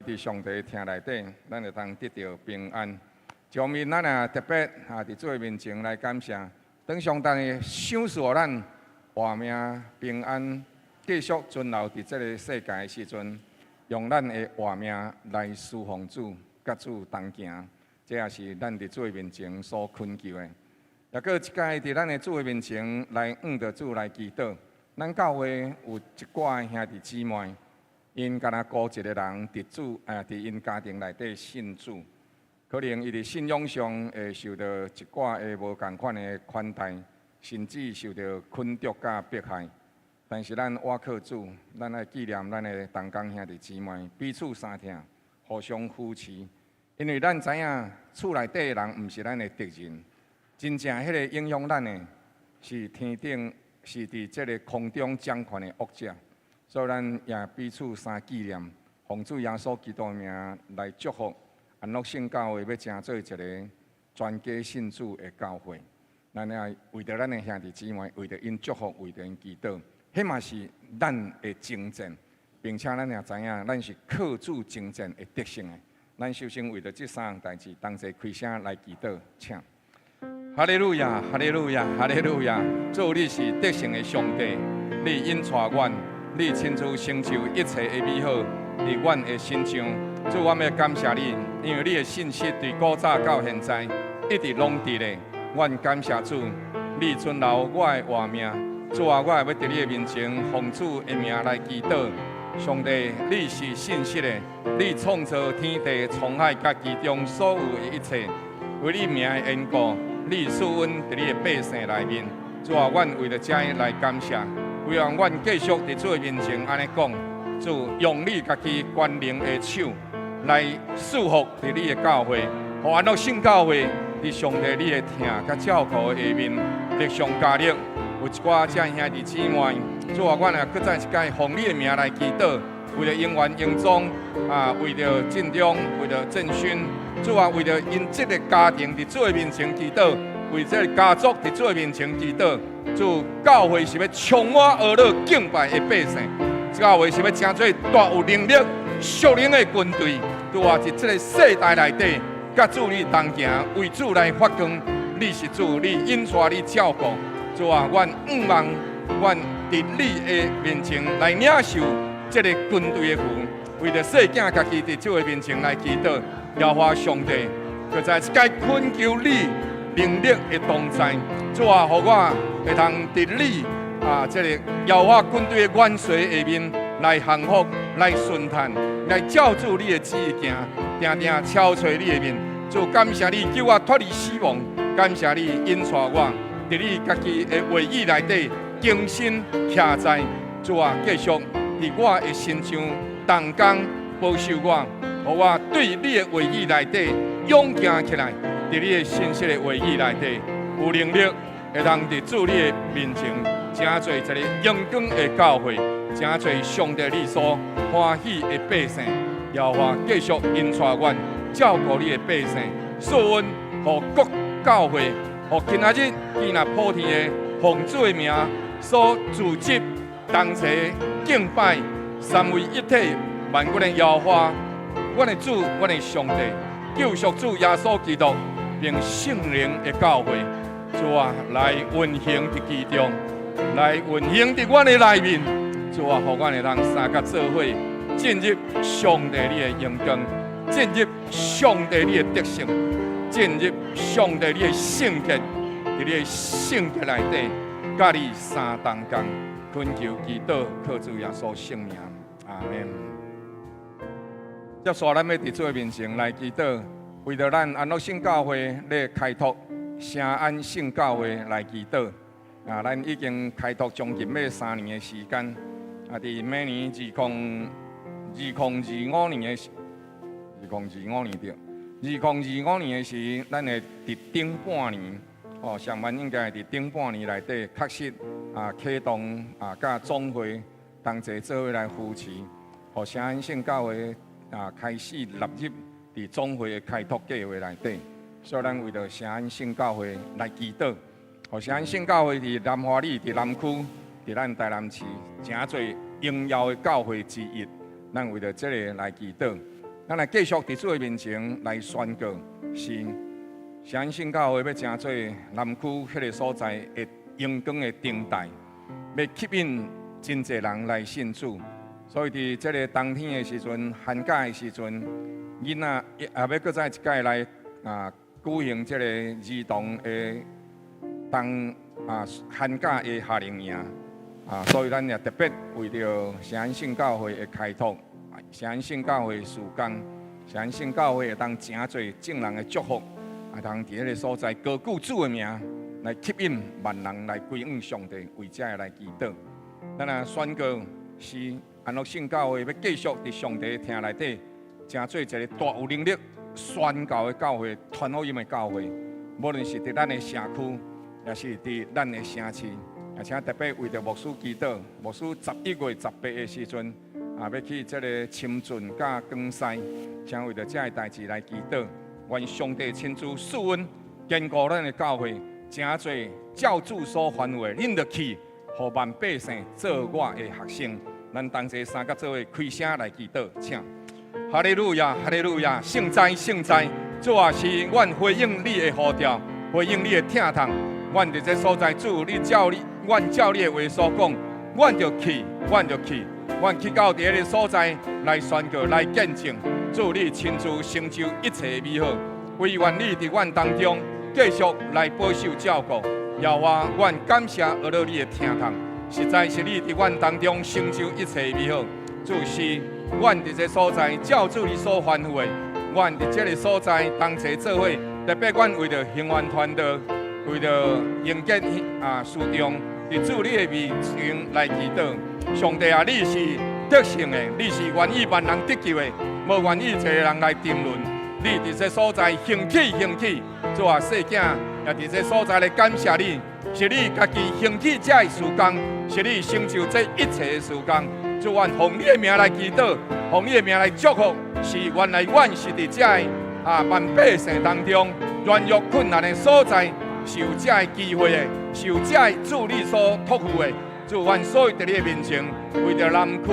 伫上帝听内底，咱会当得到平安。上面咱也特别伫主的面前来感谢，当上帝赏赐互咱活命平安，继续存留伫这个世界的时阵，用咱的活命来侍奉主，甲主同行，这也是咱伫主的面前所恳求的。也搁一届伫咱的主的面前来着主来祈祷。咱教会有一寡兄弟姊妹，因敢若孤一个人伫伫因家庭内底信主。可能伊伫信仰上会受到一寡个无共款的款待，甚至受到困毒甲迫害。但是咱倚靠主，咱爱纪念咱的同工兄弟姊妹，彼此相疼，互相扶持。因为咱知影厝内底的人毋是咱的敌人，真正迄个影响咱的，是天顶是伫即个空中掌权的恶者。所以咱也彼此相纪念，奉主耶稣基督的名来祝福。安乐圣教会要成做一个全家信主的教会，咱也为着咱的兄弟姊妹，为着因祝福，为着因祈祷，迄嘛是咱的征战，并且咱也知影，咱是靠主征战的得胜的。咱首先为着这三样代志，同齐开声来祈祷，请。哈利路亚，哈利路亚，哈利路亚！主，你是得胜的上帝，你引带阮，你亲自成就一切的美好，伫阮的心上。主，我们要感谢你，因为你的信息对古早到现在一直拢伫咧。阮感谢主，你存留我的活命。主啊，我也要伫你的面前奉主的名来祈祷。上帝，你是信实的，你创造天地、沧海甲其中所有的一切，为你名的缘故，你赐阮伫你的百姓内面。主啊，阮为了这来感谢，希望阮继续伫主的面前安尼讲。主，用你家己权能的手。来束缚伫你的教会，互安乐圣教会伫上帝你的听甲照顾的下面，力上加力。有一寡这兄弟姊妹，主啊，阮也搁再一届奉你的名来祈祷，为了永远永忠为了振中，为了振勋。主啊，为了因这个家庭伫主的面前祈祷，为这个家族伫主的面前祈祷。主，教会是要充满阿乐敬拜的百姓，教会是要成做大有能力。属灵的军队，拄啊，伫这个世代内底，甲主你同行，为主来发光。你是主，你引带你照顾。主啊，阮望阮伫你的面前来领受这个军队的福，为着细囝家己伫主的面前来祈祷，摇花上帝，就在这该恳求你能力的同在。主啊，互我会通伫你这个摇花军队的元帅下面来降服。来顺探，来照住你的旨意行，定定超找你的面。主，感谢你救我脱离死亡，感谢你引带我，伫你家己的话语内底更新徛在。主啊，继续伫我的身上同工保守我，互我对你的话语内底勇行起来，伫你的信息的话语内底有能力，会当伫主你的面前，成做一个阳光的教会。真侪上帝你所欢喜的百姓，要我继续引带阮照顾你的百姓，赐阮互各教会，互今仔日建立普天的奉主的名所组织同齐敬拜三位一体万军的摇花，阮的主，阮的上帝，救赎主耶稣基督，并圣灵的教会，主啊，来运行伫其中，来运行伫阮的内面。主啊，互阮会当三甲做伙，进入上帝你的荣光，进入上帝你的德性，进入上帝你的圣洁，伫你的圣洁内底，甲你三同工，恳求祈祷，靠主耶稣圣名，阿门。接下来，咱要伫主的面前来祈祷，为着咱安乐圣教会咧开拓圣安圣教会来祈祷。咱已经开拓将近要3年的时间。伫每年2025年的2025年对，2025年的时，咱会伫顶半年，上万应该会伫顶半年内底确实启动甲总会同齐做伙来扶持，互圣安圣教会开始纳入伫总会的开拓计划内底。所以咱为着圣安圣教会来祈祷，互圣安圣教会伫南华里、伫南区。伫咱台南市，真侪荣耀的教会之一，咱为着这个来祈祷。咱来继续伫主的面前来宣告，是相信教会要成做南区迄个所在的阳光的灯台，要吸引真侪人来信主。所以伫这个冬天的时阵、寒假的时阵，囡仔也要搁再一届来举行这个儿童的寒假的夏令营所以咱也特别为着圣安信教会的开拓、圣安信教会的事工、圣安信教会会当诚侪正人的祝福，当伫迄个所在高举主的名，来吸引万人来归向上帝，为这来祈祷。咱啊宣告是安乐信教会要继续伫上帝厅内底，诚做一个大有能力宣教的教会、传福音的教会。无论是伫咱的社区，也是伫咱的城市，也请特别为着牧师祈祷。牧师11月18的时阵，要去这个深圳甲江西，请为着这个代志来祈祷。愿上帝亲自赐恩，坚固咱的教会，诚做教主所吩咐的，恁着去，互万百姓做我的学生。咱同齐三甲做伙开声来祈祷，请。哈利路亚，哈利路亚，圣哉，圣哉！主啊，是阮回应你的呼召，回应你的听筒。阮伫这所在，主，你照你，阮照你的话所讲，阮就去，阮就去，阮去到伫个所在来宣告，来见证。主，你亲自成就一切美好，唯愿你伫阮当中继续来保守照顾。也话，阮感谢学到你的听筒，实在是你伫阮当中成就一切美好。主是，阮伫这所在照主你所吩咐的，阮伫这个所在同齐做伙，特别阮为着行愿团队，为着迎接事中，伫主你的面前来祈祷。上帝啊，你是得胜的，你是愿意万人得救的，无愿意一个人来争论。你伫这所在兴起兴起，主啊，细囝也伫这所在来感谢你，是你家己兴起这的事工，是你成就这一切的事工。主，愿奉你的名来祈祷，奉你的名来祝福。是原来阮是伫这万百姓当中软弱困难的所在，受这的机会的，受这的主你所托付的。主，愿所有伫你的面前，为着南区，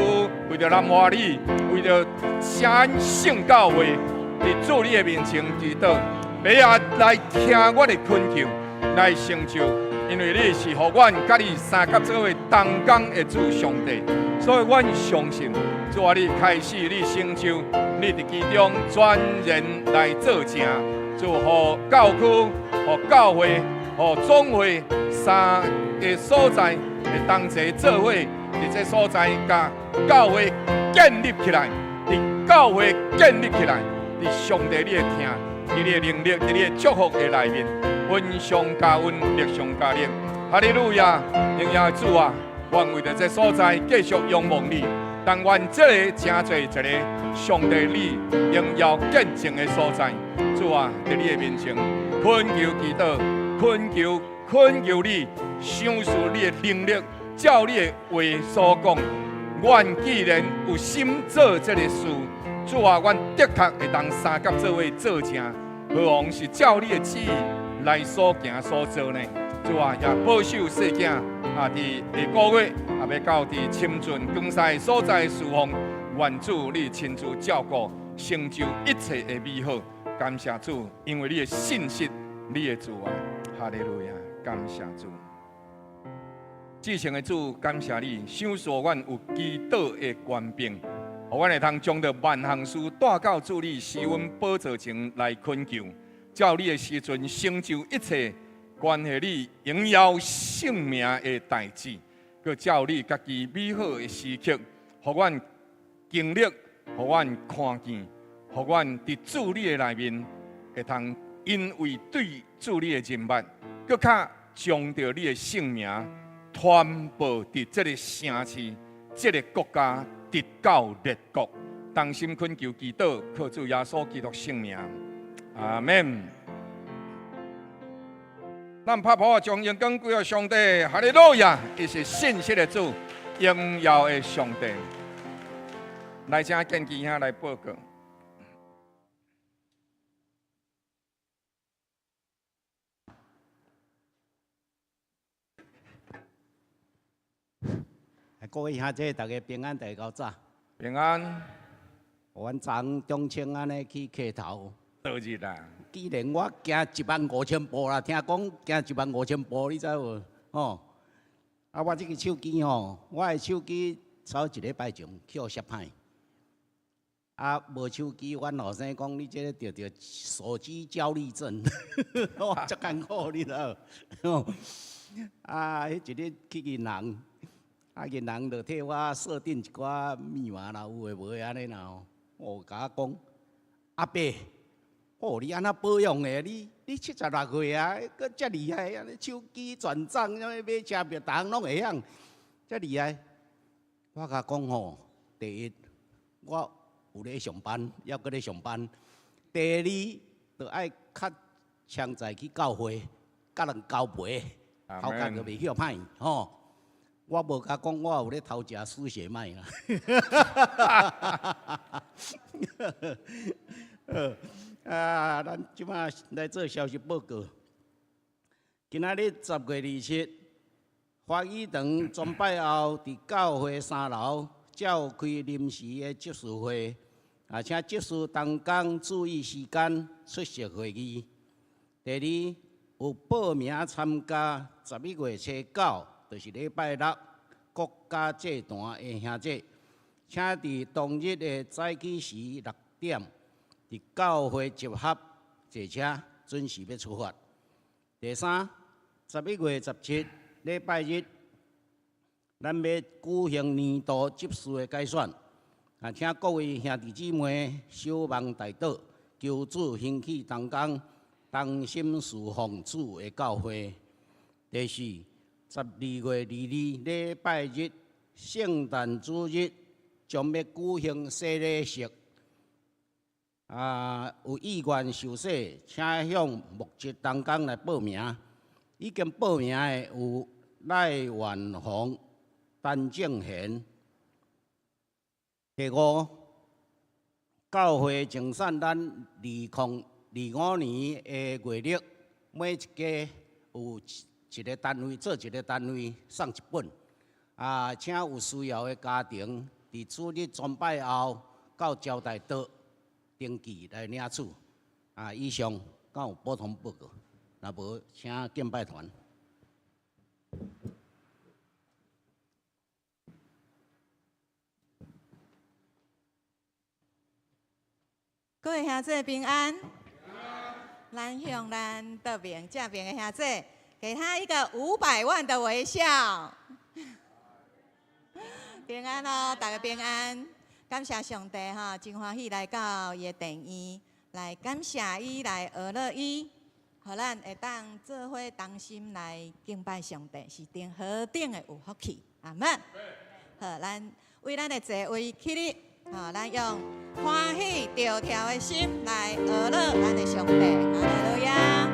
为着南华里，为着圣安圣教会，伫主你的面前祈祷，每下来听我的恳求，来成就。因为你是互阮甲你三甲做伙同工的主上帝，所以阮相信，主啊，你开始你成就，你伫其中全然来做成，就互教区、互教会、互总会三个所在会同齐做伙，伫这所在甲教会建立起来，伫教会建立起来，伫上帝你的听，伫你的能力，伫你的祝福的内面。恩上加恩，力上加力。哈利路亚！荣耀主啊，愿为着这所在继续仰望你。但愿这个真侪一个上帝你荣耀见证的所在，主啊，在你的面前恳求祈祷，恳求你，赏赐你的能力，照你的话所讲。阮既然有心做这个事，主啊，阮的确会当三甲做伙做成，何况是照你的旨意来所行所做呢？主啊，也保守细囝伫下个月要到伫深圳江西所在的事奉，愿主你亲自照顾，成就一切的美好。感谢主，因为你的信实，你的主啊，哈利路亚！感谢主，至诚的主，感谢你，赏赐阮有祈祷的权柄，互阮会通将着万项事带到主你施恩宝座前来恳求。照你的时阵成就一切关系你荣耀圣名的代志，佮照你家己美好的时刻，互阮经历，互阮看见，互阮伫主你的内面，会通因为对主你的认捌，佮较将着你的圣名传播伫这个城市、这个国家，直到列国。同心恳求祈祷，靠主耶稣基督圣名。阿门。咱拍破将荣光归给上帝，哈利路亚！伊是信实的主，荣耀的上帝。来，请建基兄来报告。各位兄姐，大家平安，大家早。平安。阮昨中青安尼去溪头，倒日啦，既然我行15000步啦，听讲行15000步，你知无？吼，啊，我这个手机吼，我的手机早1礼拜前去互摔歹，啊，无手机，阮后生讲你这个着手机焦虑症，我足艰苦，你知道？啊，迄一日去银行，啊，银行就替我设定一寡密码啦，有诶无诶安尼啦，哦，甲我讲，阿伯。哦，你安那保养的？你76岁啊，搁遮厉害啊！你手机转账，什么买车票，逐项拢会晓，遮厉害。我甲讲吼，第一，我有咧上班，还搁咧上班；第二，就爱较常在去教会，甲人交陪，头壳就袂晓歹吼。我无甲讲，我有咧偷食输血麦啦。啊，咱即马来做消息报告。今仔日10月27，华语堂专拜后，伫教会3楼召开临时的执事会，啊，请执事同工注意时间出席会议。第二，有报名参加11月9，就是礼拜六国家祭坛的兄弟，请伫当日的早起时6点。伫教会集合坐车，准时要出发。第三，11月17礼拜日，咱要举行年度执事的改选，啊，请各位兄弟姊妹守望大道，求主兴起同工，同心侍奉主的教会。第四，12月22礼拜日，圣诞主日，将要举行洗礼式。啊，有意愿受洗，请向目前同工来报名。已经报名的有赖婉宏、陈正贤。第五，教会净善咱2025年的月历，每一家有一个单位做一个单位送一本。啊，请有需要的家庭，伫主日专拜后到招待桌。登记来领取，啊，以上敢有补充报告？若无，请敬拜团。各位兄弟平安。咱向咱对面这边的兄弟，给他一个500万的微笑。平安哦，大家平安。感谢上帝哈，真欢喜来到伊的殿院，来感谢伊，来学乐伊，互咱会当做伙同心来敬拜上帝，是顶何等的有福气，阿门。好，咱为咱的座位起立，好，咱用欢喜跳跳的心来学乐咱的上帝，哈利路亚。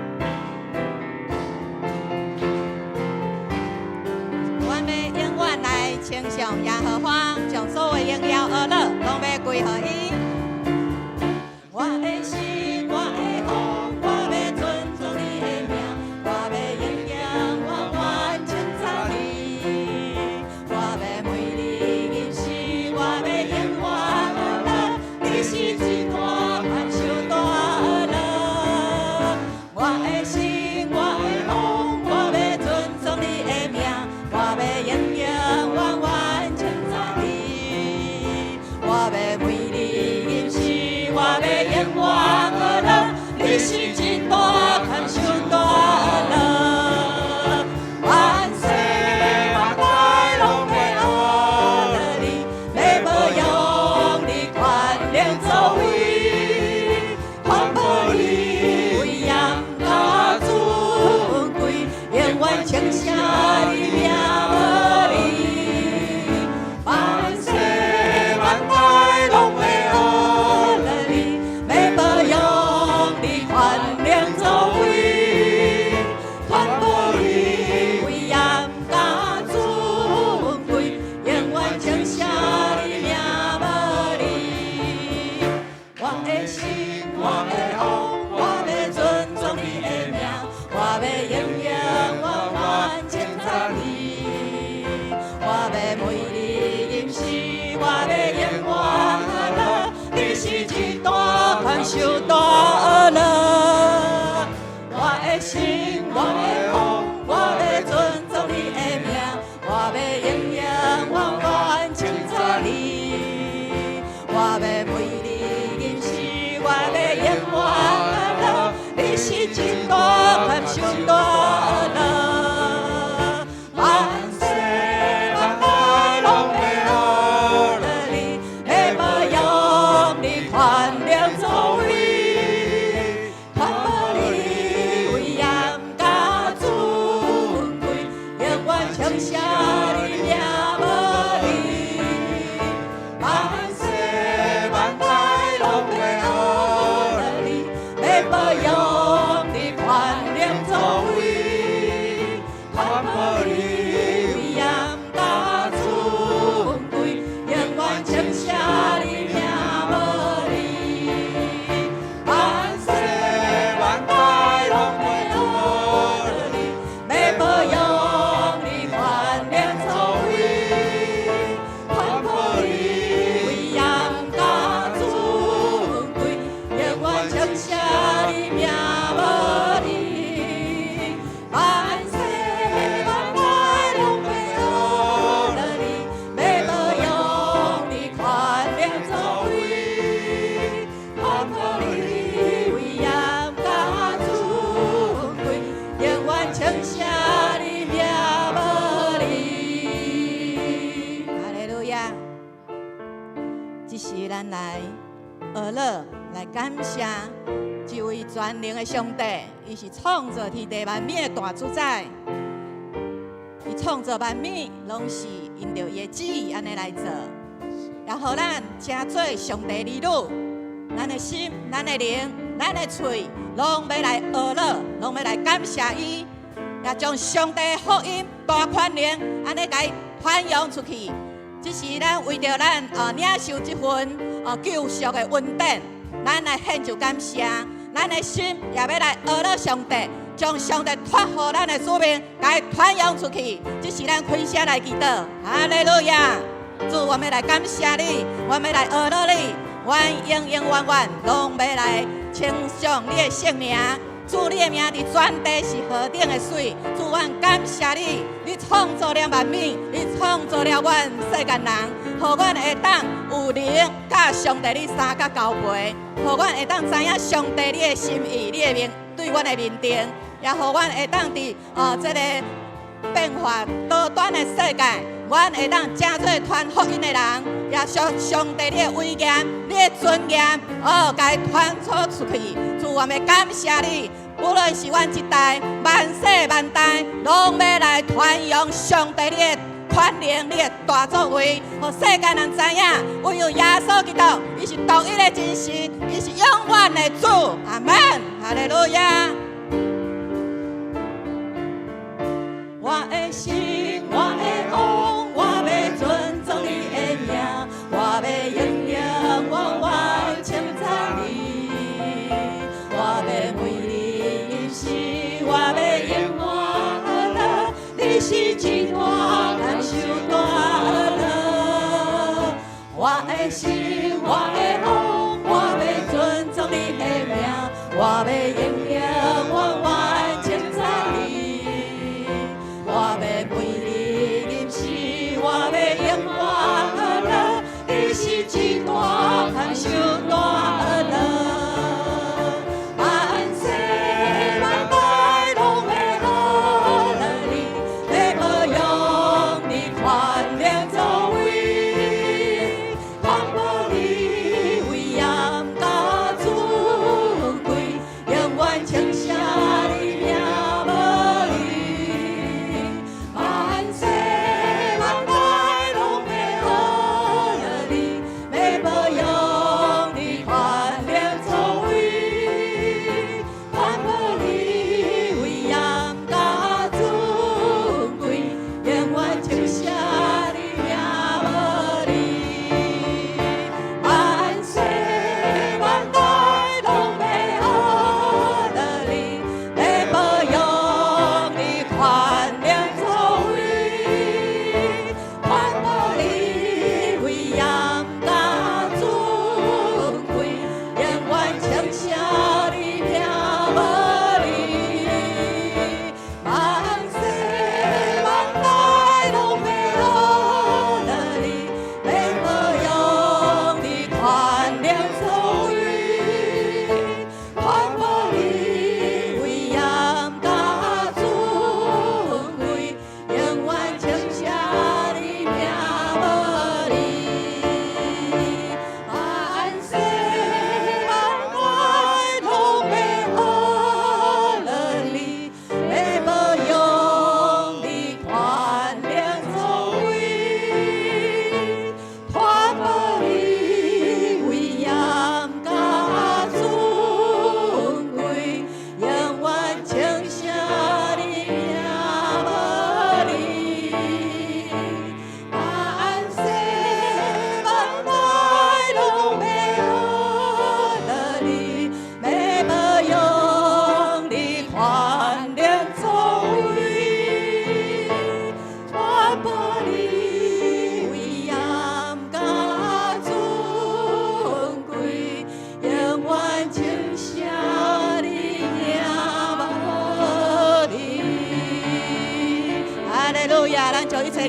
阮要永远来称颂耶和华，将所有荣耀学乐拢要归乎伊。我的心，我的风，我要尊重你的名，我要荣耀完完称赞你，我要每日饮食，我要永远学乐，你是最大万寿大学乐。我的心，我的风，我要尊重你的名，我要荣耀完完称赞你，我要。真大含受大乐，万世万代拢要学了你，要保佑你宽良作为，传播你威严甲尊贵，永远称谢你名无离，万世万代拢要学了你，要保佑你宽良作为，传播你威严甲尊贵，永远称谢你名无离，万世万代拢要学了你，要保佑你宽良作为，传播你威严甲尊贵，永远称谢你名无离，万世万代拢要学了你，要保佑你宽良作为，传播你威严甲尊贵，永远称谢你名无离。哈利路亚！这是咱来学乐来感谢这位全能的上帝，伊是创造天地万物的大主宰。伊创造万物，拢是因着伊的旨意安尼来做，也互咱成做上帝儿女。咱的心、咱的灵、咱的嘴，拢要来学乐，拢要来感谢伊，也将上帝的福音大宽能安尼甲伊传扬出去。这是咱为着咱领受这份救赎的恩典，咱来献上感谢，咱的心也要来学乐上帝，将上帝托付咱的使命，甲伊传扬出去。这是咱开声来祈祷，哈利路亚！主，我们来感谢你，我们来学乐你，愿永永远远拢要来称颂你的圣名。主，你的名伫全地是何等的水！主，阮感谢你，你创造了万物，你创造了阮世间人，互阮会当有灵，甲上帝你三甲交陪，互阮会当知影上帝你的心意，你的面对阮的面定，也互阮会当伫这个变化多端的世界，阮会当正做传福音的人，也将上帝你的威严、你的尊严，甲伊传出去。主，我们感谢你，无论是阮一代、万世万代，拢要来传扬上帝你的权能、你的大作为，互世间人知影，唯有耶稣基督，伊是独一的真神，伊是永远的主。阿门，哈利路亚。我的心，我的王，我要尊重你的名，我要永永远远称赞你，我要为你吟诗，我要永远乐，你是真大甘受大乐。我的心，我的王，我要尊重你的名，我要永永远远称赞你。我要为你吟诗，我要永远乐，你是真大甘受大乐。万世万代拢要学了你，要保佑你宽良作为，传播你威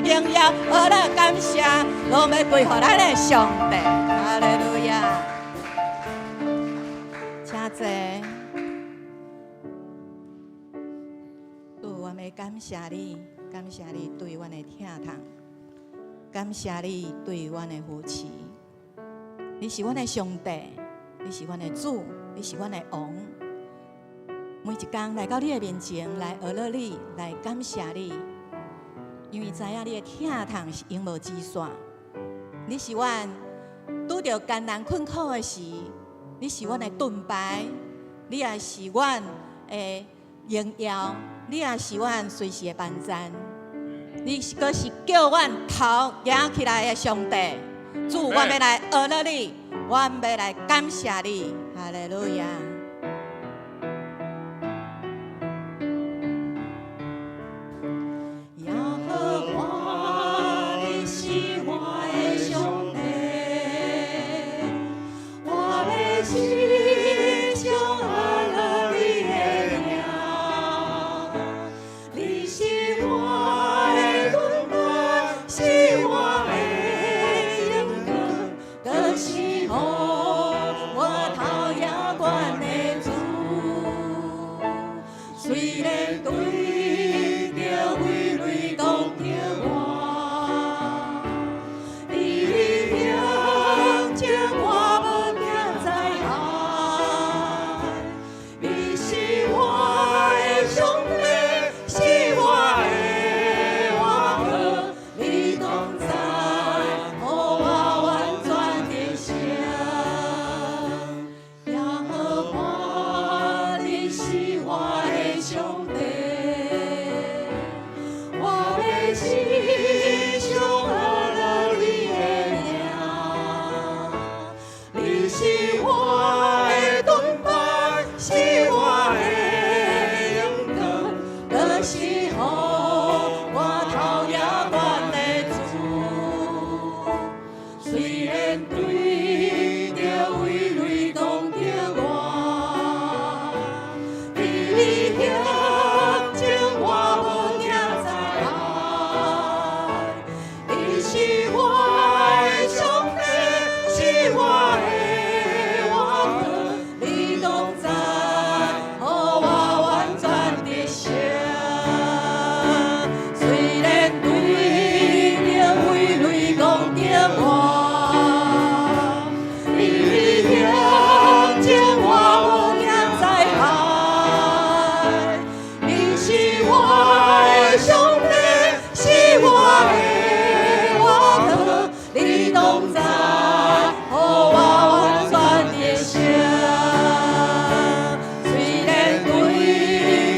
做荣耀、阿乐、感谢，拢要归乎咱的上帝。哈利路亚！请坐。主，我们感谢你，感谢你对阮的疼痛，感谢你对阮的扶持。你是阮的上帝，你是阮的主，你是阮的王。每一天来到你的面前，来学乐你，来感谢你，因为知影你的疼痛是永无止线。你是阮拄着艰难困苦的时，你是阮的盾牌，你也是阮的荣耀，你也是阮随时的帮赞。你阁是叫阮头仰起来的上帝。主，我要来学乐你，我要来感谢你，哈利路亚。耶和华，你是我的上帝，我要心中爱乐你的名。你是我的盾牌，是我的勇敢，更是我头也管的主。虽然对着葳蕤讲着我，你的名将我无命在海。你是我的上帝，是我的王哥，你同在，予我完全的胜。耶和华，你是我的上帝，我要心中爱乐你的名。你是我的盾牌，是我的勇敢，更是我头也管的主。虽然对着葳蕤讲着我，你的名将我无命在海。你是我的上帝，是我的王哥，你同在，予我完全的胜。虽然对着葳蕤讲着我，你的名将我无命在海。你是我的上帝，是我的王哥，你同在，予我完全的胜。虽然对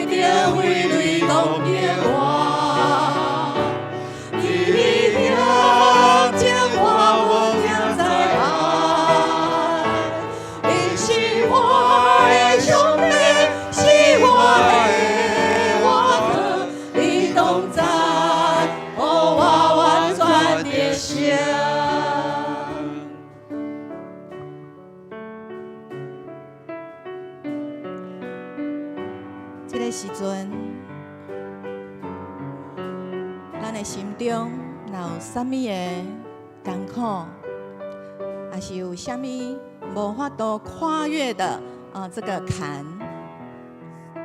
着葳蕤讲着我，你的名将我无命在海。你是我的上帝，是我的王哥，你同在，予我完全的胜。这个时阵，咱的心中若有啥物的艰苦，还是有啥物无法度跨越的这个坎，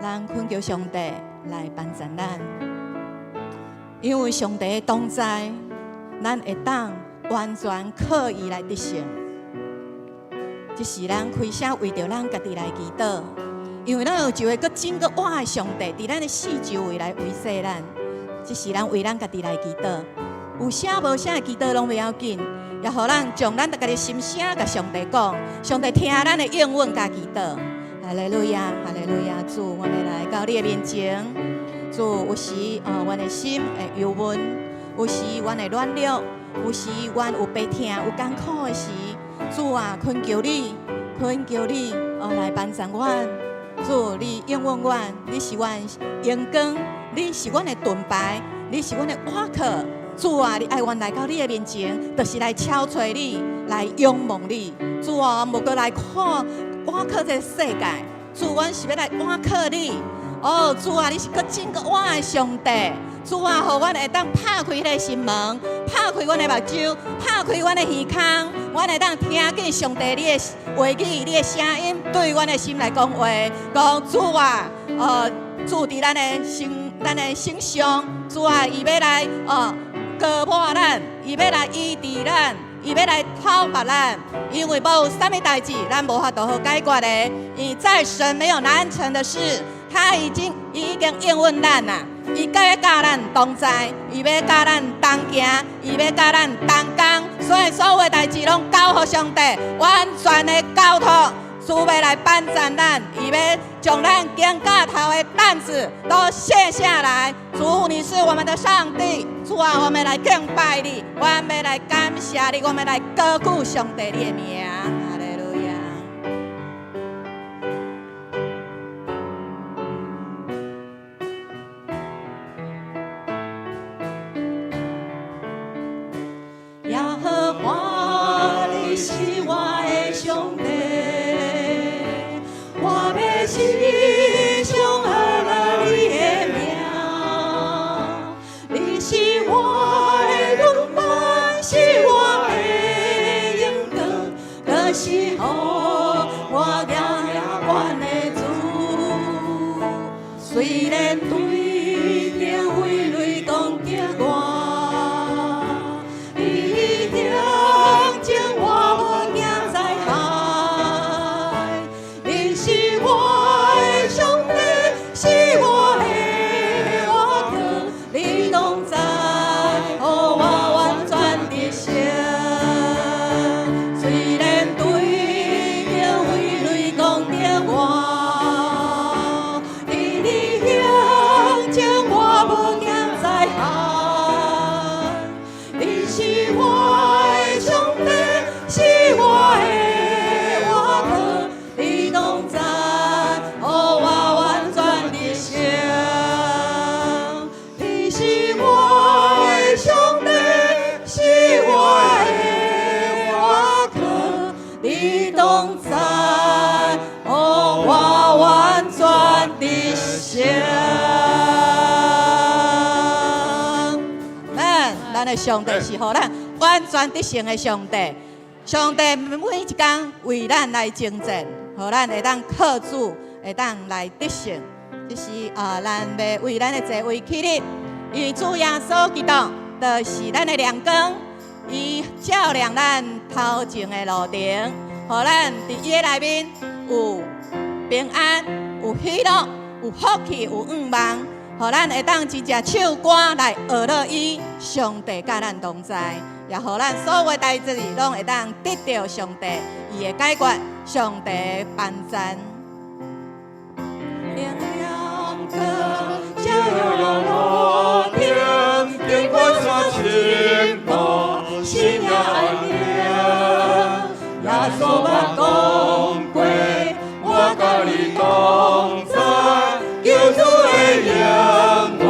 咱恳求上帝来帮助咱，因为上帝的同在，咱会当完全靠伊来得胜。这是咱开声为着咱家己来祈祷。因为咱有一位搁真搁活的上帝，伫咱的四周围来维系咱，这是咱为咱家己来祈祷。有啥无啥的祈祷拢袂要紧，也互咱将咱大家的心声甲上帝讲，上帝听咱的应允甲祈祷。哈利路亚，哈利路亚！主，我们来到你的面前。主，有时阮的心会忧闷，有时阮会软弱，有时阮有悲痛、有艰苦的时，主啊，恳求你，恳求你来帮助阮。主，你应允阮，你是阮阳光，你是阮的盾牌，你是阮的瓦靠。主啊，你爱阮来到你的面前，就是来敲找你，来仰望你。主啊，无过来看瓦靠这个世界，主，阮是要来瓦靠你。哦，主啊，你是搁真搁活的上帝。主啊，互阮会当拍开迄个心门，拍开阮的目睭，拍开阮的耳孔，阮会当听见上帝你的话语、你的声音对阮的心来讲话，讲主啊，主伫咱的心上，主啊，伊要来割破咱，伊要来医治咱。伊要来讨伐咱，因为无有啥物代志咱无法度好解决的。因在神没有难成的事，他已经应允咱啦。伊要教咱同在，伊要教咱同行，伊要教咱同工，所以所有的代志拢交予上帝，完全的交托。主要来帮赞咱，伊要将咱肩胛头的担子都卸下来。主，你是我们的上帝，主啊，我们来敬拜你，我们来感谢你，我们来高举上帝你的名。哈利路亚。耶和华，你是我的上帝。我要时常阿拉你的名，你是我的盾牌，是我的勇敢，更是予我仰望的主。虽然对天飞雷攻击我，你定将我无惊灾害。是我的上帝，是我的沃克，你拢知，予我完全的胜。虽然对着飞雷攻击我，你力量将我无惊灾害。你是我的上帝，是我的沃克。你拢知，予我完全的胜。你是我的上帝，是我的沃克。你拢知，予我完全的胜。咱的上帝是予咱完全得胜的上帝。上帝每一天为咱来征战。互咱会当靠主，会当来得胜，就是咱要为咱的座位起立，因为主耶稣基督就是咱的亮光，伊照亮咱头前的路程，互咱伫伊的内面有平安、有喜乐、有福气、有愿望，互咱会当真正唱歌来学乐伊，上帝甲咱同在。也互咱所有的代志拢会当得到上帝伊的解决，上帝的帮赞。亮亮的照耀路天，天光所清高，心也安宁。耶稣我讲过，我甲你同在，救主的应允，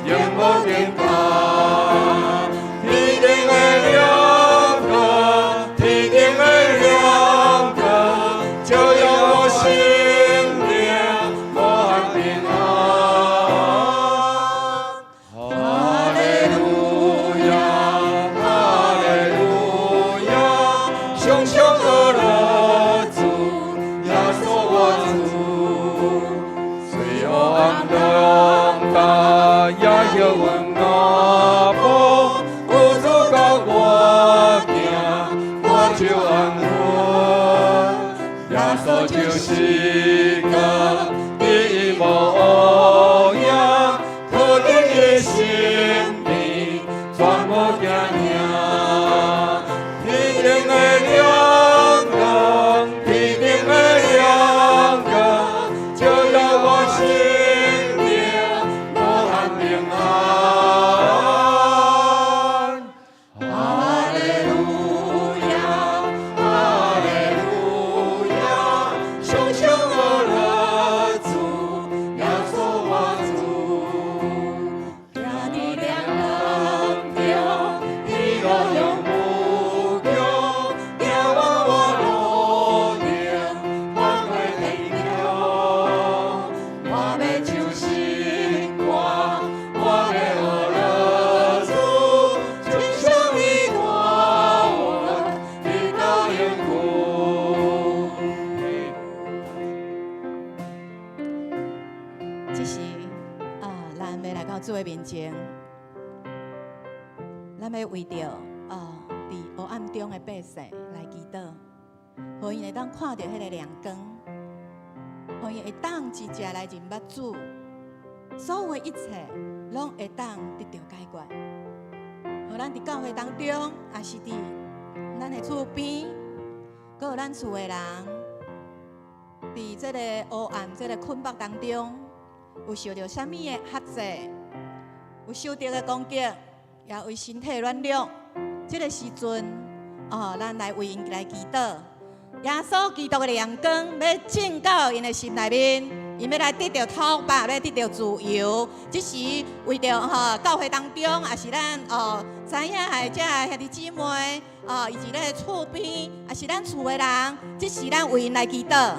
永无变改。就是个你无乌影，可怜的生命全无惊领。天顶的亮光，天顶的亮光，照耀我生命无限平安。哈利路亚，哈利路亚。主的面前，咱要为着伫黑暗中的百姓来祈祷，互因会当看到迄个亮光，互因会当真正来认捌主，所有的一切拢会当得到解决。互咱伫教会当中，也是伫咱的厝边，搁有咱厝的人，伫这个黑暗、这个困惑当中，有受到什么的压制，有受到的攻击，也为身体软弱。这个时阵，咱来为因来祈祷。耶稣基督的亮光要进到因的心内面，因要来得到讨白，要得到自由。只是为着教会当中，也是咱知影的这兄弟姊妹，以及咱的厝边，也是咱厝的人，只是咱为因来祈祷。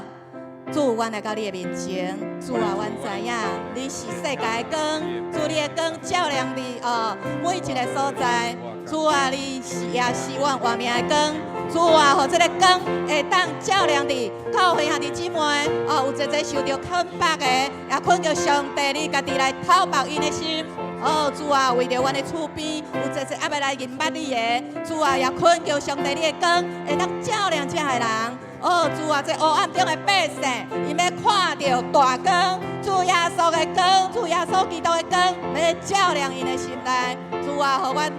主，阮来到你的面前，主啊，阮知影你是世界的光，主你的光照亮伫每一个所在。主啊，你是也是阮活命的光。主啊，互这个光会当照亮伫教会兄弟姊妹，有一个受到困迫的，也困叫上帝你家己来讨白因的心。主啊，为着阮的厝边有一个还要来认捌你的，主啊，也困叫上帝你的光会当照亮这个人。主啊，这黑暗中的百姓，伊要看到大光，主耶稣的光，主耶稣基督的光，要照亮因的心内。主啊，互阮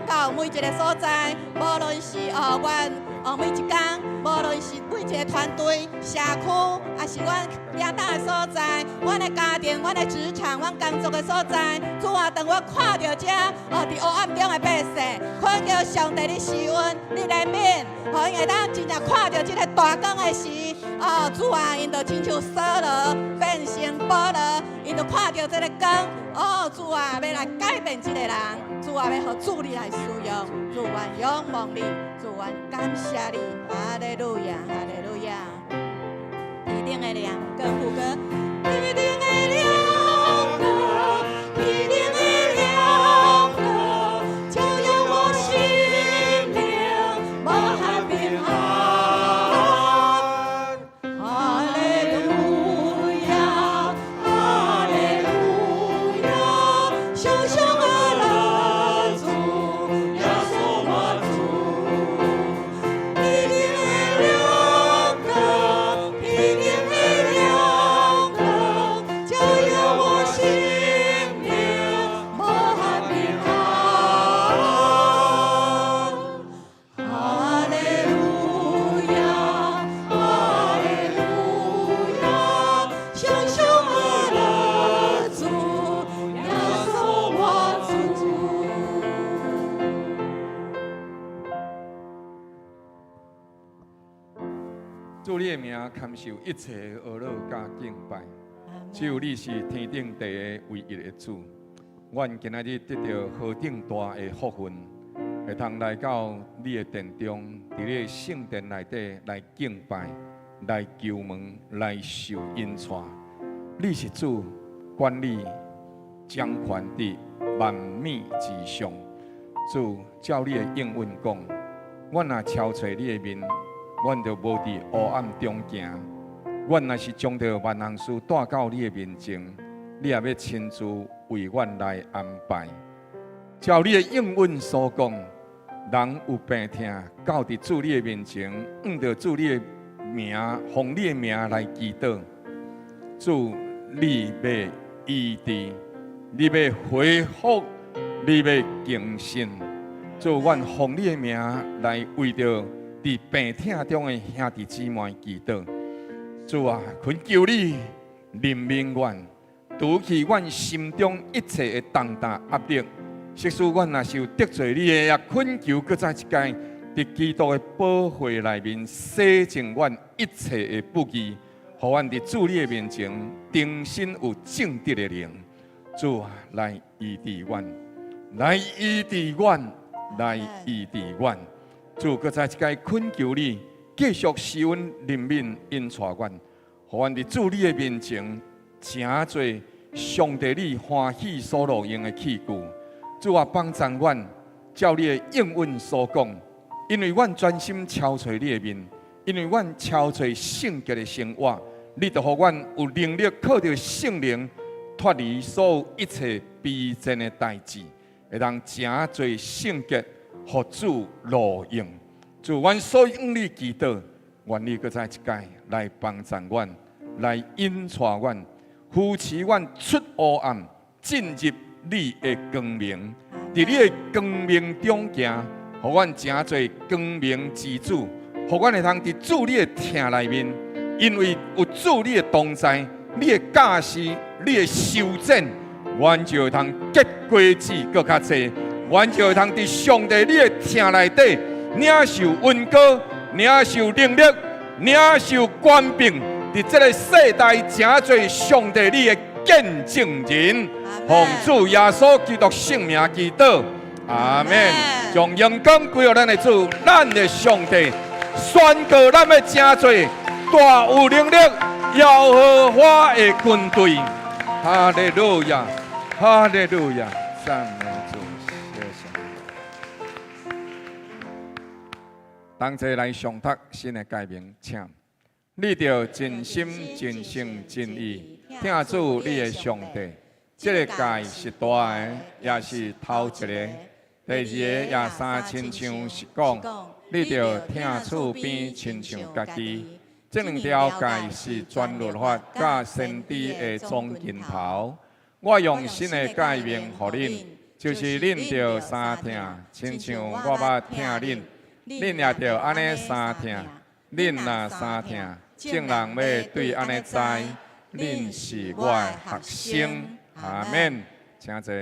到每一个所在，无论是阮每一天，无论是每一个团队、社区，也是阮领导的所在，阮的家庭、阮的职场、阮工作的所在。主啊，当我看到这伫黑暗中的百姓，恳求上帝你施恩，你怜悯，互因会当真正看到这个大光的时，主啊，因就亲像扫罗变成保罗，因就看到这个光。主啊，要来改变这个人，主啊，要互主你来使用，主愿仰望你，主愿感谢你，哈利路亚，哈利路亚。一定的亮光，副歌，一定的亮光，一定的亮光，照耀我心灵，满含平安。哈利路亚，哈利路亚，小小的蜡烛，耶稣我主，一定的亮光，一定的亮光，照耀我心灵，满含平安。哈利路亚，哈利路亚，小小的蜡烛，耶稣我主。主你的名堪受一切的恶乐甲敬拜，只有你是天顶地的唯一的主。阮今仔日得到何等大的福分，会通来到你的殿中，伫你的圣殿内底来敬拜、来求问、来受恩赐。你是主，管理掌权伫万米之上。主，照你的应允讲，阮若超找你的面，阮就无伫黑暗中行。阮若是将着万行事带到你的面前，你也要亲自为阮来安排。照你的应允所讲，人有病痛，到伫主你的面前，用着主你的名，奉你的名来祈祷。主，你要医治，你要恢复，你要更新。主，阮奉你的名来为着伫病痛中的兄弟姊妹祈祷。主啊，恳求你怜悯阮，除去阮心中一切的重担压力。即使阮若是有得罪你的，也恳求搁再一届，伫基督的保护内面洗净阮一切的不义，互阮伫主你的面前重新有正直的灵。主啊，来医治阮，来医治阮，来医治阮。主搁再一届恳求你，继续施恩怜悯恩赐阮，互阮伫主你的面前，诚做上帝你欢喜所乐用的器具。主啊，帮助阮，照你的应允所讲，因为阮专心超找你的面，因为阮超找圣洁的生活，你就互阮有能力靠着圣灵，脱离所有一切卑贱的代志，会当真侪圣洁，互主路用。主，阮所用你祈祷，愿你搁再一届来帮助阮，来引带阮，扶持阮出黑暗，进入你的光明。伫你的光明中行，互阮真侪光明之子，互阮会通伫主你的听内面，因为有主你的同在，你的教示，你的修正，阮就会通结果子搁较济，阮就会通伫上帝你的听内底领受恩膏，领受能力，领受权柄，伫这个世代真侪上帝你的见证人。奉主耶稣基督圣名祈祷，阿门。将荣光归予咱的主，咱的上帝，宣告咱的真侪大有能力、耶和华的军队。哈利路亚，哈利路亚，赞美主，谢谢。同齐来上读新的诫命，请你着真心、真性、真意听主你的上帝。这个界是大的，也是头一个。第二个也三亲像是讲，你着听厝边亲像家己。这两条界是全律法甲先知的总根头。我用新的诫命予恁，就是恁着三听，亲像我捌听恁，恁也着安尼三听。恁若三听，众人要对安尼知，恁是我的学生。阿门，请坐。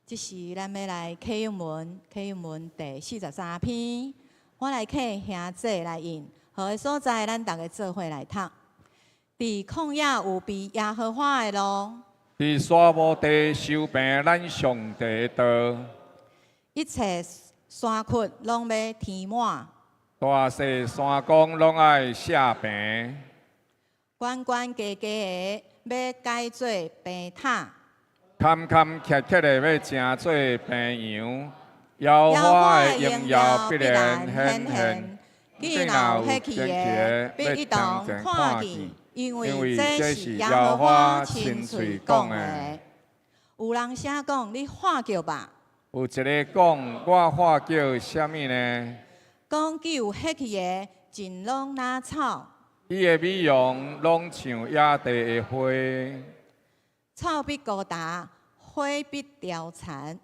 这是咱要来启用文，启用文第43篇。我来启兄姐来引，何个所在咱大家做伙来读。伫旷野有比耶和华的路，伫沙漠地修平咱上帝的道，一切山窟拢要填满，大细山岗拢爱写平，悬悬低低的。要改做平塔，坎坎坷坷的要成做平洋，摇花的荣耀必然显现。既然有兴趣的，要一同看见，因为这是耶和华亲嘴讲的。有人写讲，你喊叫吧。有一个讲，我喊叫什么呢？讲既有兴趣的，尽拢拿草。伊的美容拢像野地的花，草必高大，花必凋残。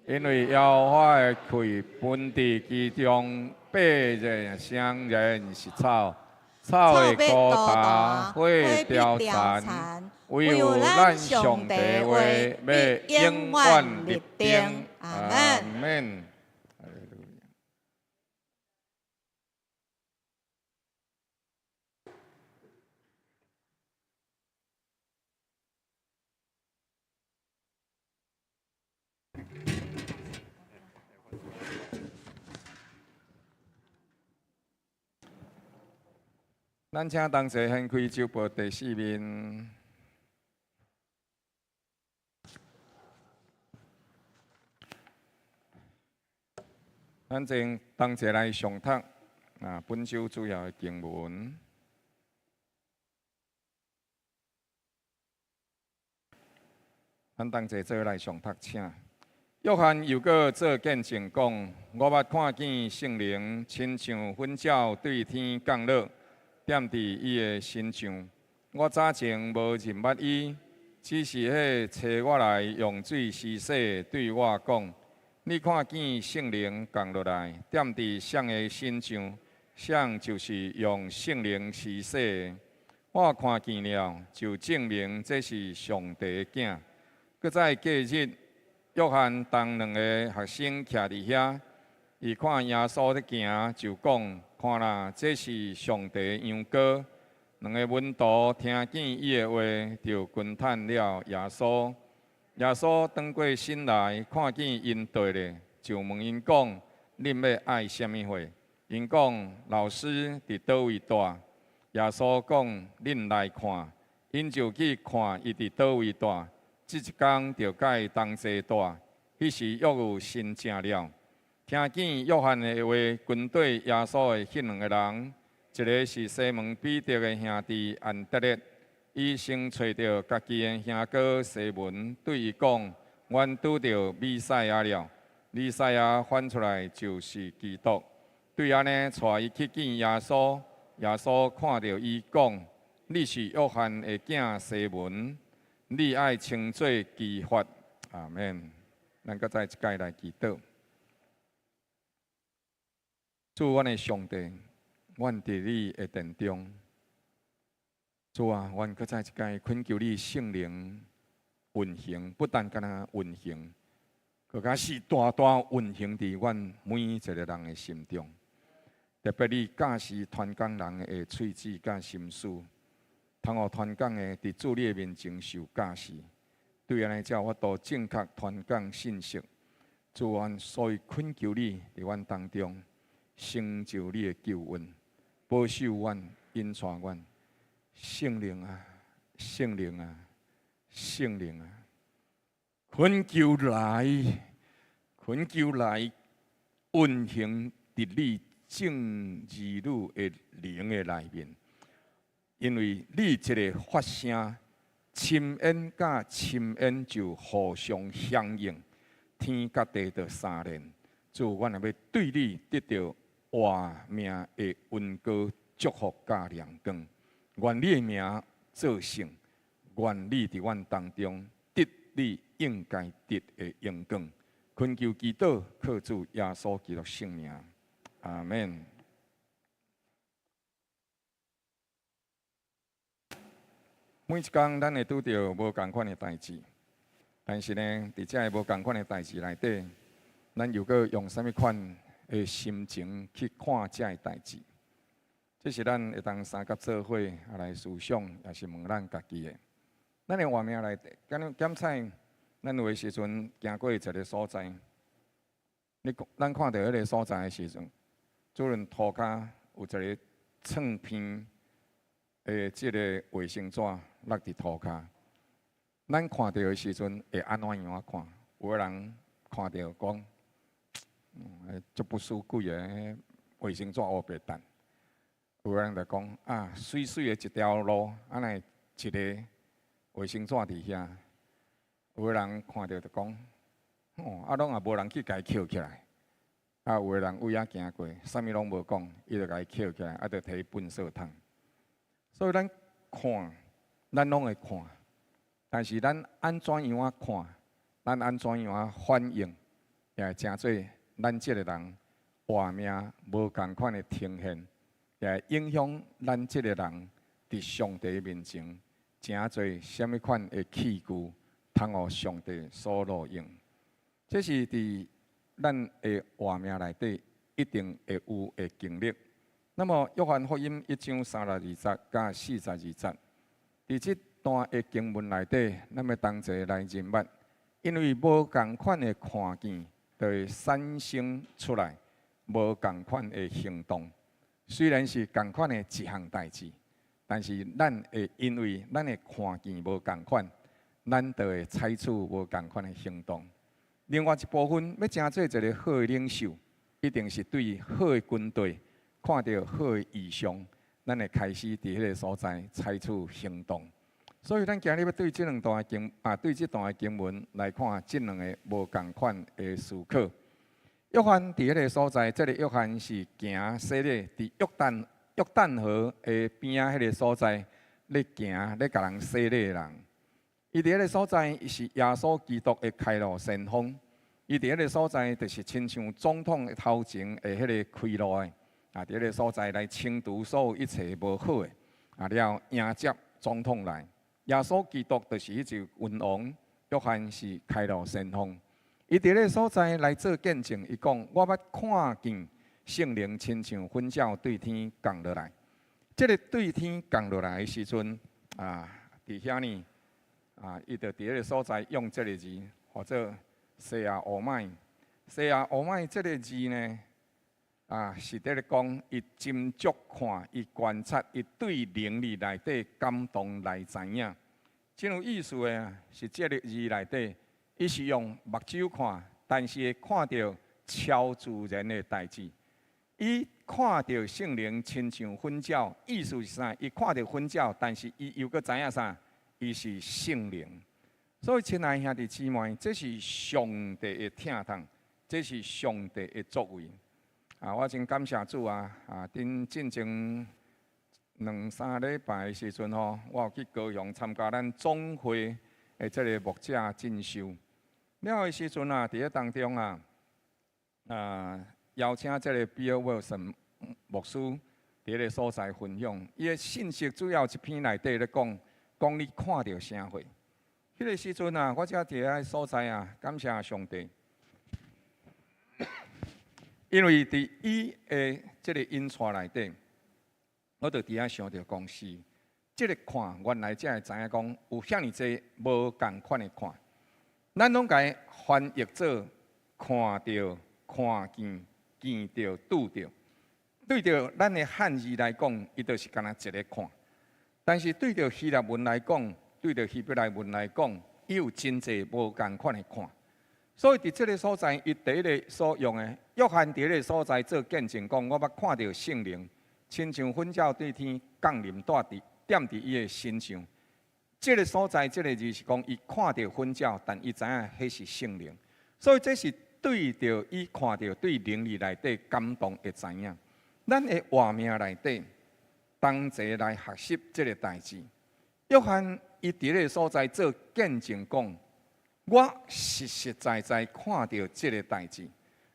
因为耶和华的气分伫其中，百人相人是草，草会高大，花会凋残。唯有咱上帝的话要永远立定。阿门。咱请同齐掀开周报第4面。咱正同齐来上读本周主要的经文。咱同齐做来上读，请。约翰又搁做见证讲，我捌看见圣灵亲像粉鸟对天降落。踮伫伊的身上，我早前无认捌伊，只是迄找我来用水施洗对我讲：你看见圣灵降落来，踮伫谁的身上，谁就是用圣灵施洗的。我看见了，就证明这是上帝的囝。搁在隔日，约翰同两个学生徛伫遐，伊看耶稣在行，就讲。看啦，这是上帝羊羔。两个门徒听见伊的话，就惊叹了耶稣。耶稣转过身来，看见因对咧，就问因讲：恁要爱什么货？因讲：老师伫倒位住？耶稣讲：恁来看。因就去看伊伫倒位住。即一天就甲伊同齐住。迄时约有新正了。听见约翰的话，跟对耶稣的迄两个人，一个是西门彼得的兄弟安德烈，伊先找到家己的兄哥西门，对伊讲：“阮拄到弥赛亚了。弥赛亚翻出来就是基督。”对安尼，带伊去见耶稣。耶稣看到伊讲：“你是约翰的囝西门，你爱称作基法。”阿免。咱搁再一届来祈祷。主，阮的上帝，阮伫你的殿中。主啊，阮搁再一届恳求你圣灵运行，不但敢若运行，更加是大大运行伫阮每一个人的心中。特别你教示传讲人的喙齿甲心思，通互传讲的伫主你的面前受教示。对安尼才有法度正确传讲信息。主愿所以恳求你伫阮当中成就你的救恩，保守阮，引带阮。圣灵啊，圣灵啊，圣灵啊，恳求来，恳求来，运行伫你正义女的灵的内面，因为你一个发声。深恩甲深恩就互相响应，天甲地就相连。主，阮也要对你得到活命的恩膏、祝福甲亮光。愿你的名做圣，愿你伫阮当中得你应该得的荣光。恳求祈祷，靠主耶稣基督圣名，阿门。每一天，咱会拄到无共款的代志，但是呢，伫遮个无共款的代志内底，咱又搁用啥物款的心情去看遮个代志？这是咱会当三甲做伙来思想，也是问咱家己的。咱的画面内底，检测咱有诶时阵行过一个所在，咱看到迄个所在的时阵，主人涂骹有一个蹭片。即个卫生纸落伫涂骹，咱看到的时阵会安怎样啊看？有个人看到讲，足不输贵的卫生纸乌白蛋。有个人就讲啊，水水的一条路，安尼一个卫生纸伫遐。有个人看到就讲，拢也无人去甲伊捡起来。啊，有个人为遐行过，啥物拢无讲，伊就甲伊捡起来，啊，就摕去粪扫桶。所以咱看，咱拢会看，但是咱安怎样啊看，咱安怎样啊反应，也会真做咱即个人活命无共款的呈现，也会影响咱即个人伫上帝面前真做什物款的器具，通互上帝所录用。这是伫咱的活命内底一定会有的经历。那么，约翰福音1章32节甲42节，伫即段的经文内底，咱要同齐来认捌，因为无共款的看见，就会产生出来无共款的行动。虽然是共款的一项代志，但是咱会因为咱的看见无共款，咱就会采取无共款的行动。另外一部分，要真做一个好的领袖，一定是对好的军队。看到好的异象，咱会开始伫迄个所在采取行动。所以，咱今日要对这两段对这段的经文来看，这两个无共款的思考。约翰伫迄个所在，这个约翰是行洗礼，伫约旦河的边仔迄个所在，咧行咧甲人洗礼的人。伊伫迄个所在是耶稣基督的开路先锋。伊伫迄个所在，就是亲像总统头前的迄个开路的。伫迄个所在来清除所有一切无好的，了迎接总统来。耶稣基督就是迄只君王，约翰是开路先锋。伊伫迄个所在来做见证，伊讲：我捌看见圣灵亲像粉鸟对天降落来。即个对天降落来的时阵，伫遐呢，伊就伫迄个所在用即个字，或者西亚欧麦。西亚欧麦即个字呢？是伫咧讲，伊斟酌看，伊观察，伊对灵力内底感动来知影。真有意思的是，这个字内底，伊是用目睭看，但是会看到超自然的代志。伊看到圣灵亲像粉鸟，意思是啥？伊看到粉鸟，但是伊又搁知影啥？伊是圣灵。所以，亲爱兄弟姊妹，这是上帝的疼痛，这是上帝的作为。我真感谢主啊！顶进前2、3礼拜的时阵吼，我有去高雄参加咱总会的这个牧者进修。了的时阵啊，伫咧当中邀请这个比尔·威尔森牧师伫个所在分享，伊的信息主要一篇内底咧讲你看到啥货。迄个时阵啊，我才伫个所在啊，感谢上帝，因为伫伊的这个因带内底，我就伫遐想着讲是，这个看原来才会知影讲有遐尼济无共款的看，咱拢该翻译做看到、看见、见到、拄到。对着咱的汉字来讲，伊就是干那一个看；但是对着希腊文来讲，对着希伯来文来讲，伊有真济无共款的看。所以伫这个所在，伊第一个所用的，约翰伫个所在做见证讲，我捌看到圣灵，亲像粉鸟对天降临，踮伫伊的身上。这个所在，这个字是讲，伊看到粉鸟，但伊知影迄是圣灵。所以这是对着伊看到对灵力内底感动会知影。咱的活命内底，同齐来学习这个代志。约翰伊伫个所在做见证讲，我实实在在看到这个代志，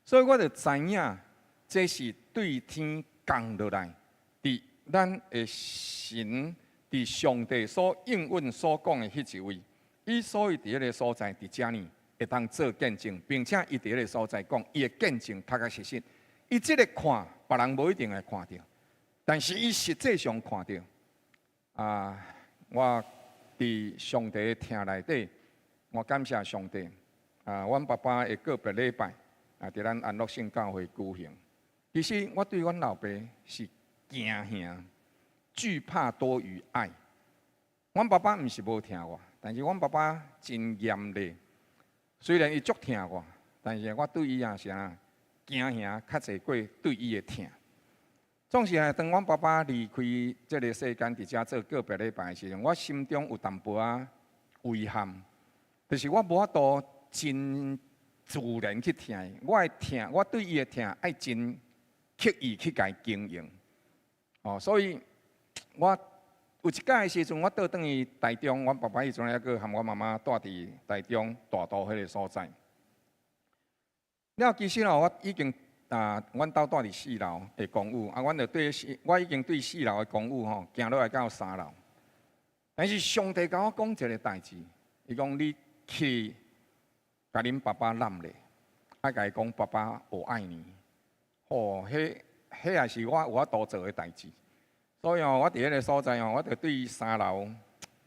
所以我就知影这是对天降落来，伫咱的神，伫上帝所应允所讲的迄一位，伊所以伫个所在伫遮呢会当做见证，并且伊伫个所在讲，伊的见证确确实实，伊即个看别人无一定会看到，但是伊实际上看到。我伫上帝的听内底，我感谢上帝。阮爸爸会个别礼拜伫咱安乐圣教会举行。其实我对阮老爸是惊吓，惧怕多于爱。阮爸爸毋是无听我，但是阮爸爸真严厉。虽然伊足听我，但是我对伊也是惊吓较侪过对伊的听。总是当阮爸爸离开这个世间，伫遮做个别礼拜的时阵，我心中有淡薄遗憾，就是我无法度真自然去听。我会听，我对伊的听爱真刻意去甲伊经营。所以我有一届的时阵，我倒转去台中，阮爸爸迄阵还佫含阮妈妈住伫台中大道迄个所在。了，其实我已经。阮兜住伫4楼的公寓，阮就我已经对4楼的公寓行落来到3楼。但是上帝甲我讲一个代志，伊讲你去甲恁爸爸揽咧，甲伊讲爸爸我爱你。迄也是我有法度做的代志。所以我伫迄个所在我就对3楼，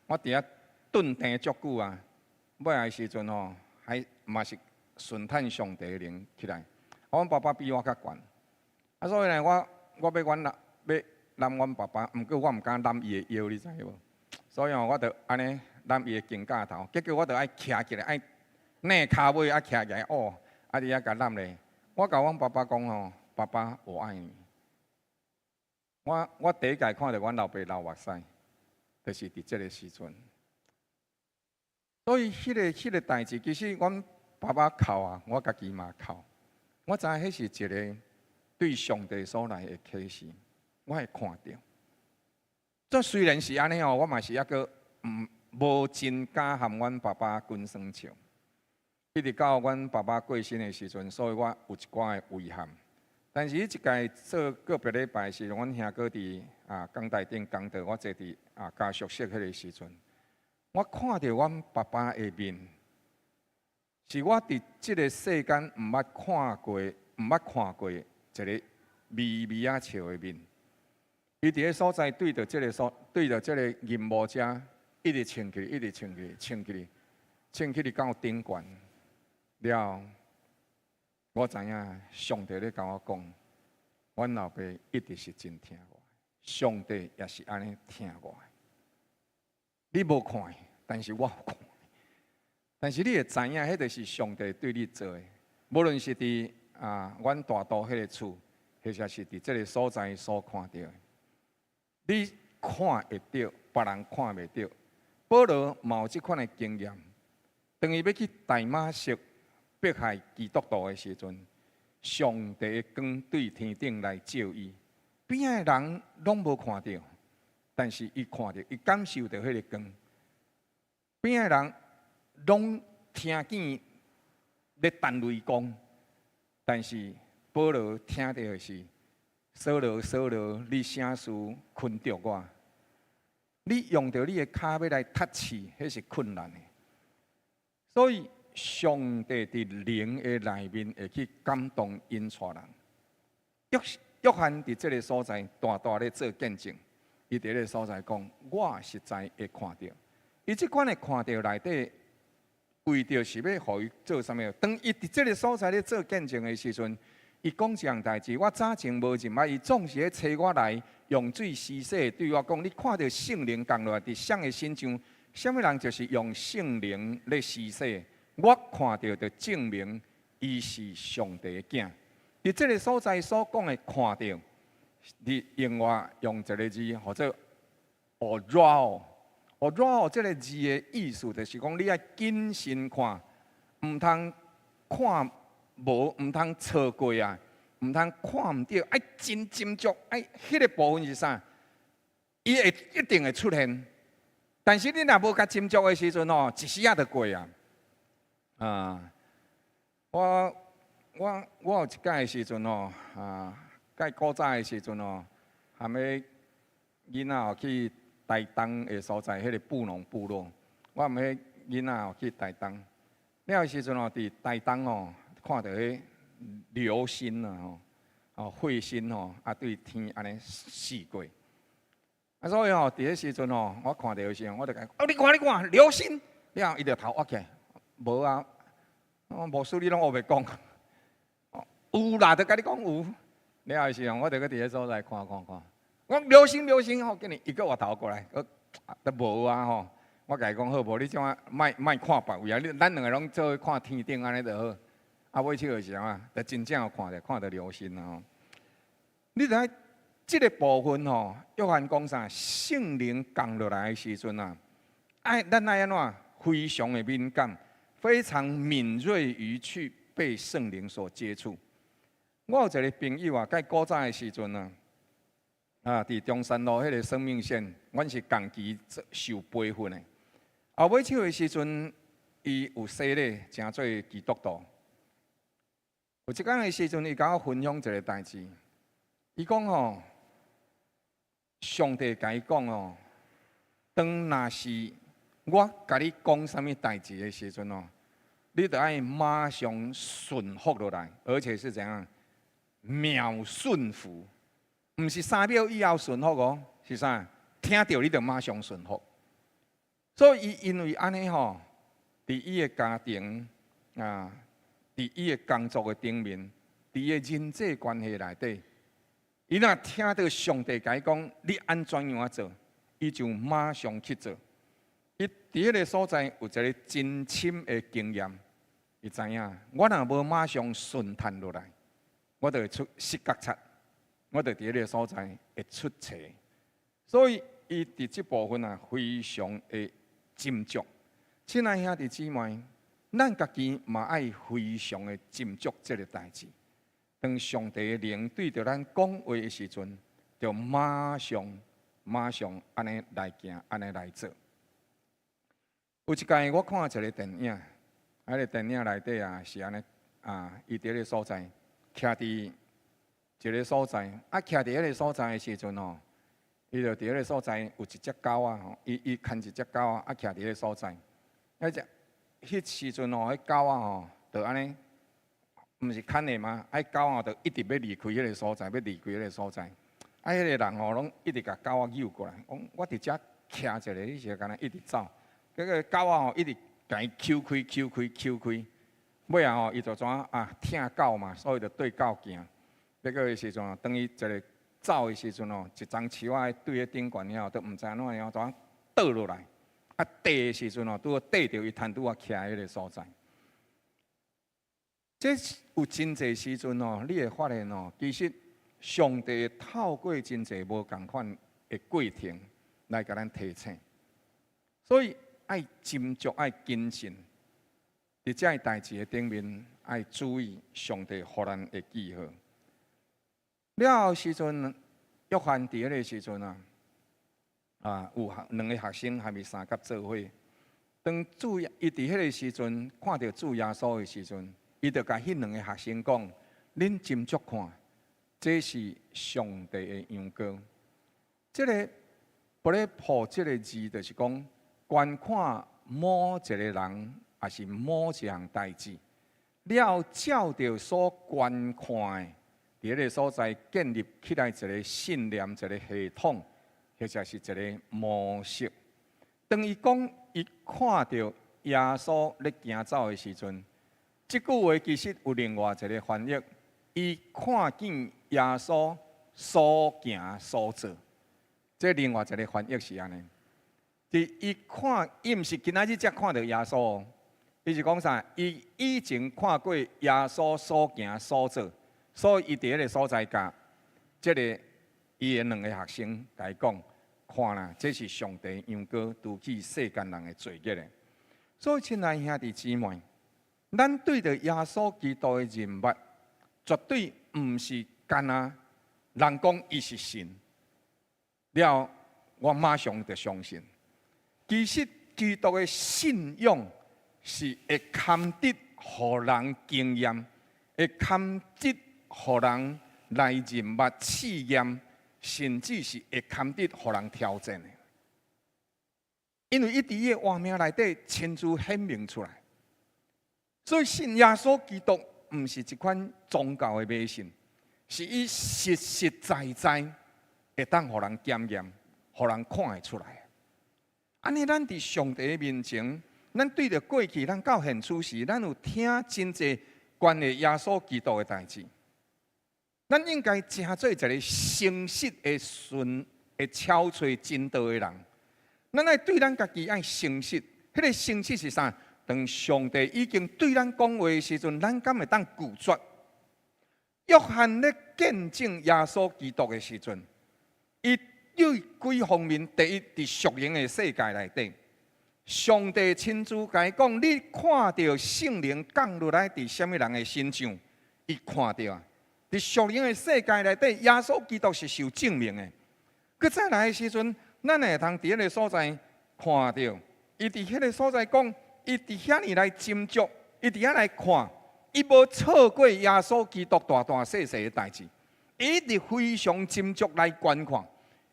我伫遐顿定足久啊。尾来时阵还嘛是顺叹上帝的灵起来。阮爸爸比我较悬，所以呢，我要揽阮爸爸，毋过我毋敢揽伊的腰，你知无？所以我就安尼揽伊的肩胛头，结果我就爱徛起来，爱踮骹尾，爱徛起来，伫遐甲揽咧。我甲阮爸爸讲爸爸我爱你。我第一届看到阮老爸流目屎，就是伫这个时阵。所以迄个代志，其实阮爸爸哭我家己嘛哭。我知影迄是一个对上帝所来的启示，我会看到。这虽然是安尼我嘛是抑个无真敢含阮爸爸滚酸笑。一直到阮爸爸过身的时阵，所以我有一寡的遗憾。但是迄一届做个别礼拜时，阮兄哥伫讲台顶讲道，我坐伫家属室迄个时阵，我看到阮爸爸的面。是我伫即个世间毋捌看过一个微微笑的面。伊伫个所在对着即个银幕遮，一直穿起，一直穿起到顶悬了。我知影上帝咧甲我讲，阮老爸一直是真听我，上帝也是安尼听我。你无看，但是我有看。但是你会知影，迄就是上帝对你做的。无论是伫阮大道迄个厝，或者是伫即个所在所看到的。你看会到，别人看袂到。保罗嘛有即款的经验，当伊要去大马色迫害基督徒的时阵，上帝的光对天顶来照伊，边的人拢无看到，但是伊看到，伊感受到迄个光。边的人拢听见咧弹雷公，但是保罗听到的是：扫罗，扫罗，你啥事困着我？你用着你的脚要来踢刺，迄是困难的。所以上帝伫灵的内面会去感动因带人。约翰伫这个所在大大咧做见证，伊伫个所在讲：我实在会看到。伊即款的看到内底，为着是要互伊做啥物？当伊伫这个所在咧做见证的时阵，伊讲一样代志。我早前无入来，伊总是咧找我来，用水施洗，对我讲：你看到圣灵降落来伫谁的身上？什么人就是用圣灵咧施洗？我看到就证明伊是上帝的囝。伫这个所在所讲的看到，你另外用一个字，或者“raw”。这个字的意思就是讲，你要谨慎看，唔通看无，唔通错过啊，唔通看唔到，爱真斟酌，爱迄个部分是啥？伊会一定会出现。但是你若无甲斟酌的时阵哦，一时仔就过啊。我有一届的时阵哦，介古早的时阵哦，含要囡仔哦去台东的所在，迄个布农部落，我含要囡仔哦去台东。了的时阵哦，伫台东哦，看到迄流星啊，彗星哦，对天安尼四过。所以哦，伫迄时阵哦，我看到的时候，我就讲：你看，流星！了，伊就头挖起来，无啊，无事你拢学袂讲。有啦，就甲你讲有。了的时候，我就搁伫迄所在看。我流星吼，今日伊搁活头过来，都无啊吼。我甲伊讲好，无你怎啊，莫看别位啊，咱两个拢做看天顶安尼就好。尾手的时候啊，就真正有看到流星啊吼。你知影？这个部分吼，约翰讲啥？圣灵降落来的时阵啊，咱爱安怎？非常的敏感，非常敏锐于去被圣灵所接触。我有一个朋友啊，介古早的时阵啊，伫中山路迄个生命线，阮是共期受培训的。尾手的时阵，伊有洗礼，成做基督徒。有一天的时阵，伊甲我分享一个代志，伊讲吼。上帝甲伊讲哦，当若是我甲你讲啥物代志的时阵哦，你得爱马上顺服落来，而且是怎样秒顺服，毋是3秒以后顺服哦，是啥？听到你就马上顺服。所以伊因为安尼吼，伫伊的家庭伫伊的工作的顶面，伫伊的人际关系内底。伊若听到上帝甲伊讲，你安怎样做，伊就马上去做。伊伫迄个所在有一个真深的经验，伊知影，我若无马上顺摊落来，我就会出失觉察，我就伫迄个所在会出错。所以伊伫即部分啊，非常的斟酌。亲爱兄弟姊妹，咱家己嘛爱非常的斟酌这个代志。当上帝的灵对着咱讲话的时阵，就马上安尼来行，安尼来做。有一届我看一个电影，迄个电影内底啊是安尼伊伫个所在，徛伫一个所在，徛伫迄个所在的时阵哦，伊就伫迄个所在有一只狗啊，伊牵一只狗啊，徛伫迄个所在。迄时阵哦，迄狗啊吼，就安尼。毋是牵的吗？狗啊，就一直要离开迄个所在，要离开迄个所在。迄个人哦，拢一直甲狗啊诱过来，讲我伫遮徛一下，你是干那一直走。迄个狗啊吼，一直甲伊揪开。尾啊吼，伊就怎疼狗嘛，所以就对狗行。结果的时阵，当伊一个走的时阵哦，一张树啊对迄顶悬了，都毋知安怎样，怎倒落来。跌的时阵哦，拄好跌着伊摊拄啊徛迄个所在。这有真侪时阵哦，你会发现哦，其实上帝透过真侪无共款的过程来甲咱提醒，所以爱斟酌、爱谨慎，伫这代志的顶面爱注意上帝互咱的记号。了后时阵，约翰伫迄个时阵有2个学生还未三甲做伙。当伊伫迄个时阵看到主耶稣的时阵，伊就甲迄2个学生讲：恁斟酌看，这是上帝的羊羔。这个不咧破这个字，就是讲观看某一个人，也是某一项代志，了照着所观看的，伫迄个所在建立起来一个信念、一个系统，或者是一个模式。当伊讲伊看到耶稣咧行走的时阵，即句话其实有另外一个翻译，伊看见耶稣所行所做。这另外一个翻译是安尼，伊毋是今仔日才看到耶稣，伊是讲啥？伊以前看过耶稣所行所做，所以伊伫迄个所在甲即个伊的2个学生来讲，看啦，这是上帝羊羔除去世间人的罪孽的。所以，亲爱兄弟姊妹，咱对着耶稣基督的人物，绝对毋是干啊人讲伊是神。了，我马上就相信，其实基督的信仰是会堪得互人经验，会堪得互人来人物试验，甚至是会堪得互人挑战的。因为伊伫伊的活命内底亲自显明出来，所以信耶稣基督毋是一款宗教的迷信，是伊实实在在。会当互人检验，互人看会出来。安尼，咱伫上帝面前，咱对着过去，咱到现此时，咱有听真济关于耶稣基督的代志。咱应该真做一个诚实的会敲找真道的人。咱爱对咱家己爱诚实。迄个诚实是啥？当上帝已经对咱讲话的时阵，咱敢会当拒绝？约翰咧见证耶稣基督的时阵。伊有几方面，第一，伫属灵的世界内底，上帝亲自甲伊讲：你看到圣灵降落来伫什么人的身上？伊看到啊！伫属灵的世界内底，耶稣基督是受证明的。佮再来的时阵，咱会通伫迄个所在看到，伊伫迄个所在讲，伊伫遐尼来斟酌，伊伫遐来看，伊无错过耶稣基督大大细细的代志。伊一直非常斟酌来观看，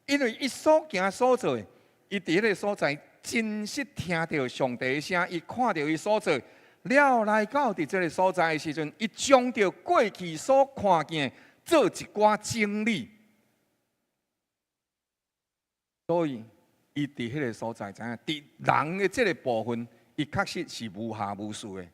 因为伊所行所做，伊伫迄个所在真实听到上帝的声，伊看到伊所做，了来到伫这个所在的时阵，伊将着过去所看见做一寡整理，所以伊伫迄个所在知影，伫人的这个部分，伊确实是无瑕无疵的，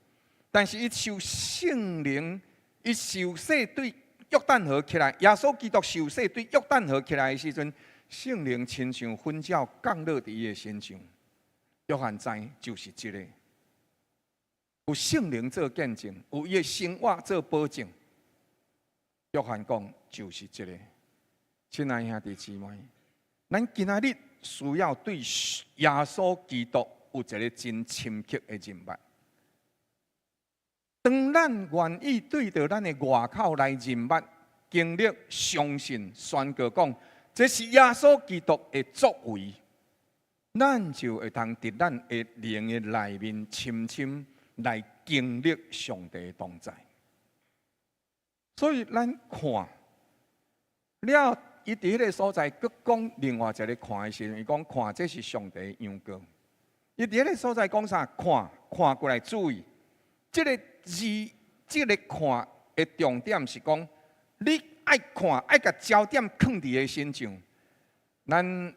但是伊受圣灵，伊受洗对。约旦河起来，耶稣基督受洗对约旦河起来的时阵，圣灵亲像粉鸟降落伫伊的身上。约翰知就是这个，有圣灵做见证，有伊的生活做保证。约翰讲就是这个。亲爱兄弟姊妹，咱今仔日需要对耶稣基督有一个真深刻的认识。当咱愿意对着咱的外口来认识、经历、相信、宣告讲，这是耶稣基督的作为，咱就会通伫咱的灵的内面深深来经历上帝的同在。所以咱看了，伊伫迄个所在，佮讲另外一个看的时候，伊讲看这是上帝的羊羔。伊伫迄个所在讲啥？看过来注意，这个字，这个看的重点是讲，你爱看，爱甲焦点放伫个身上。咱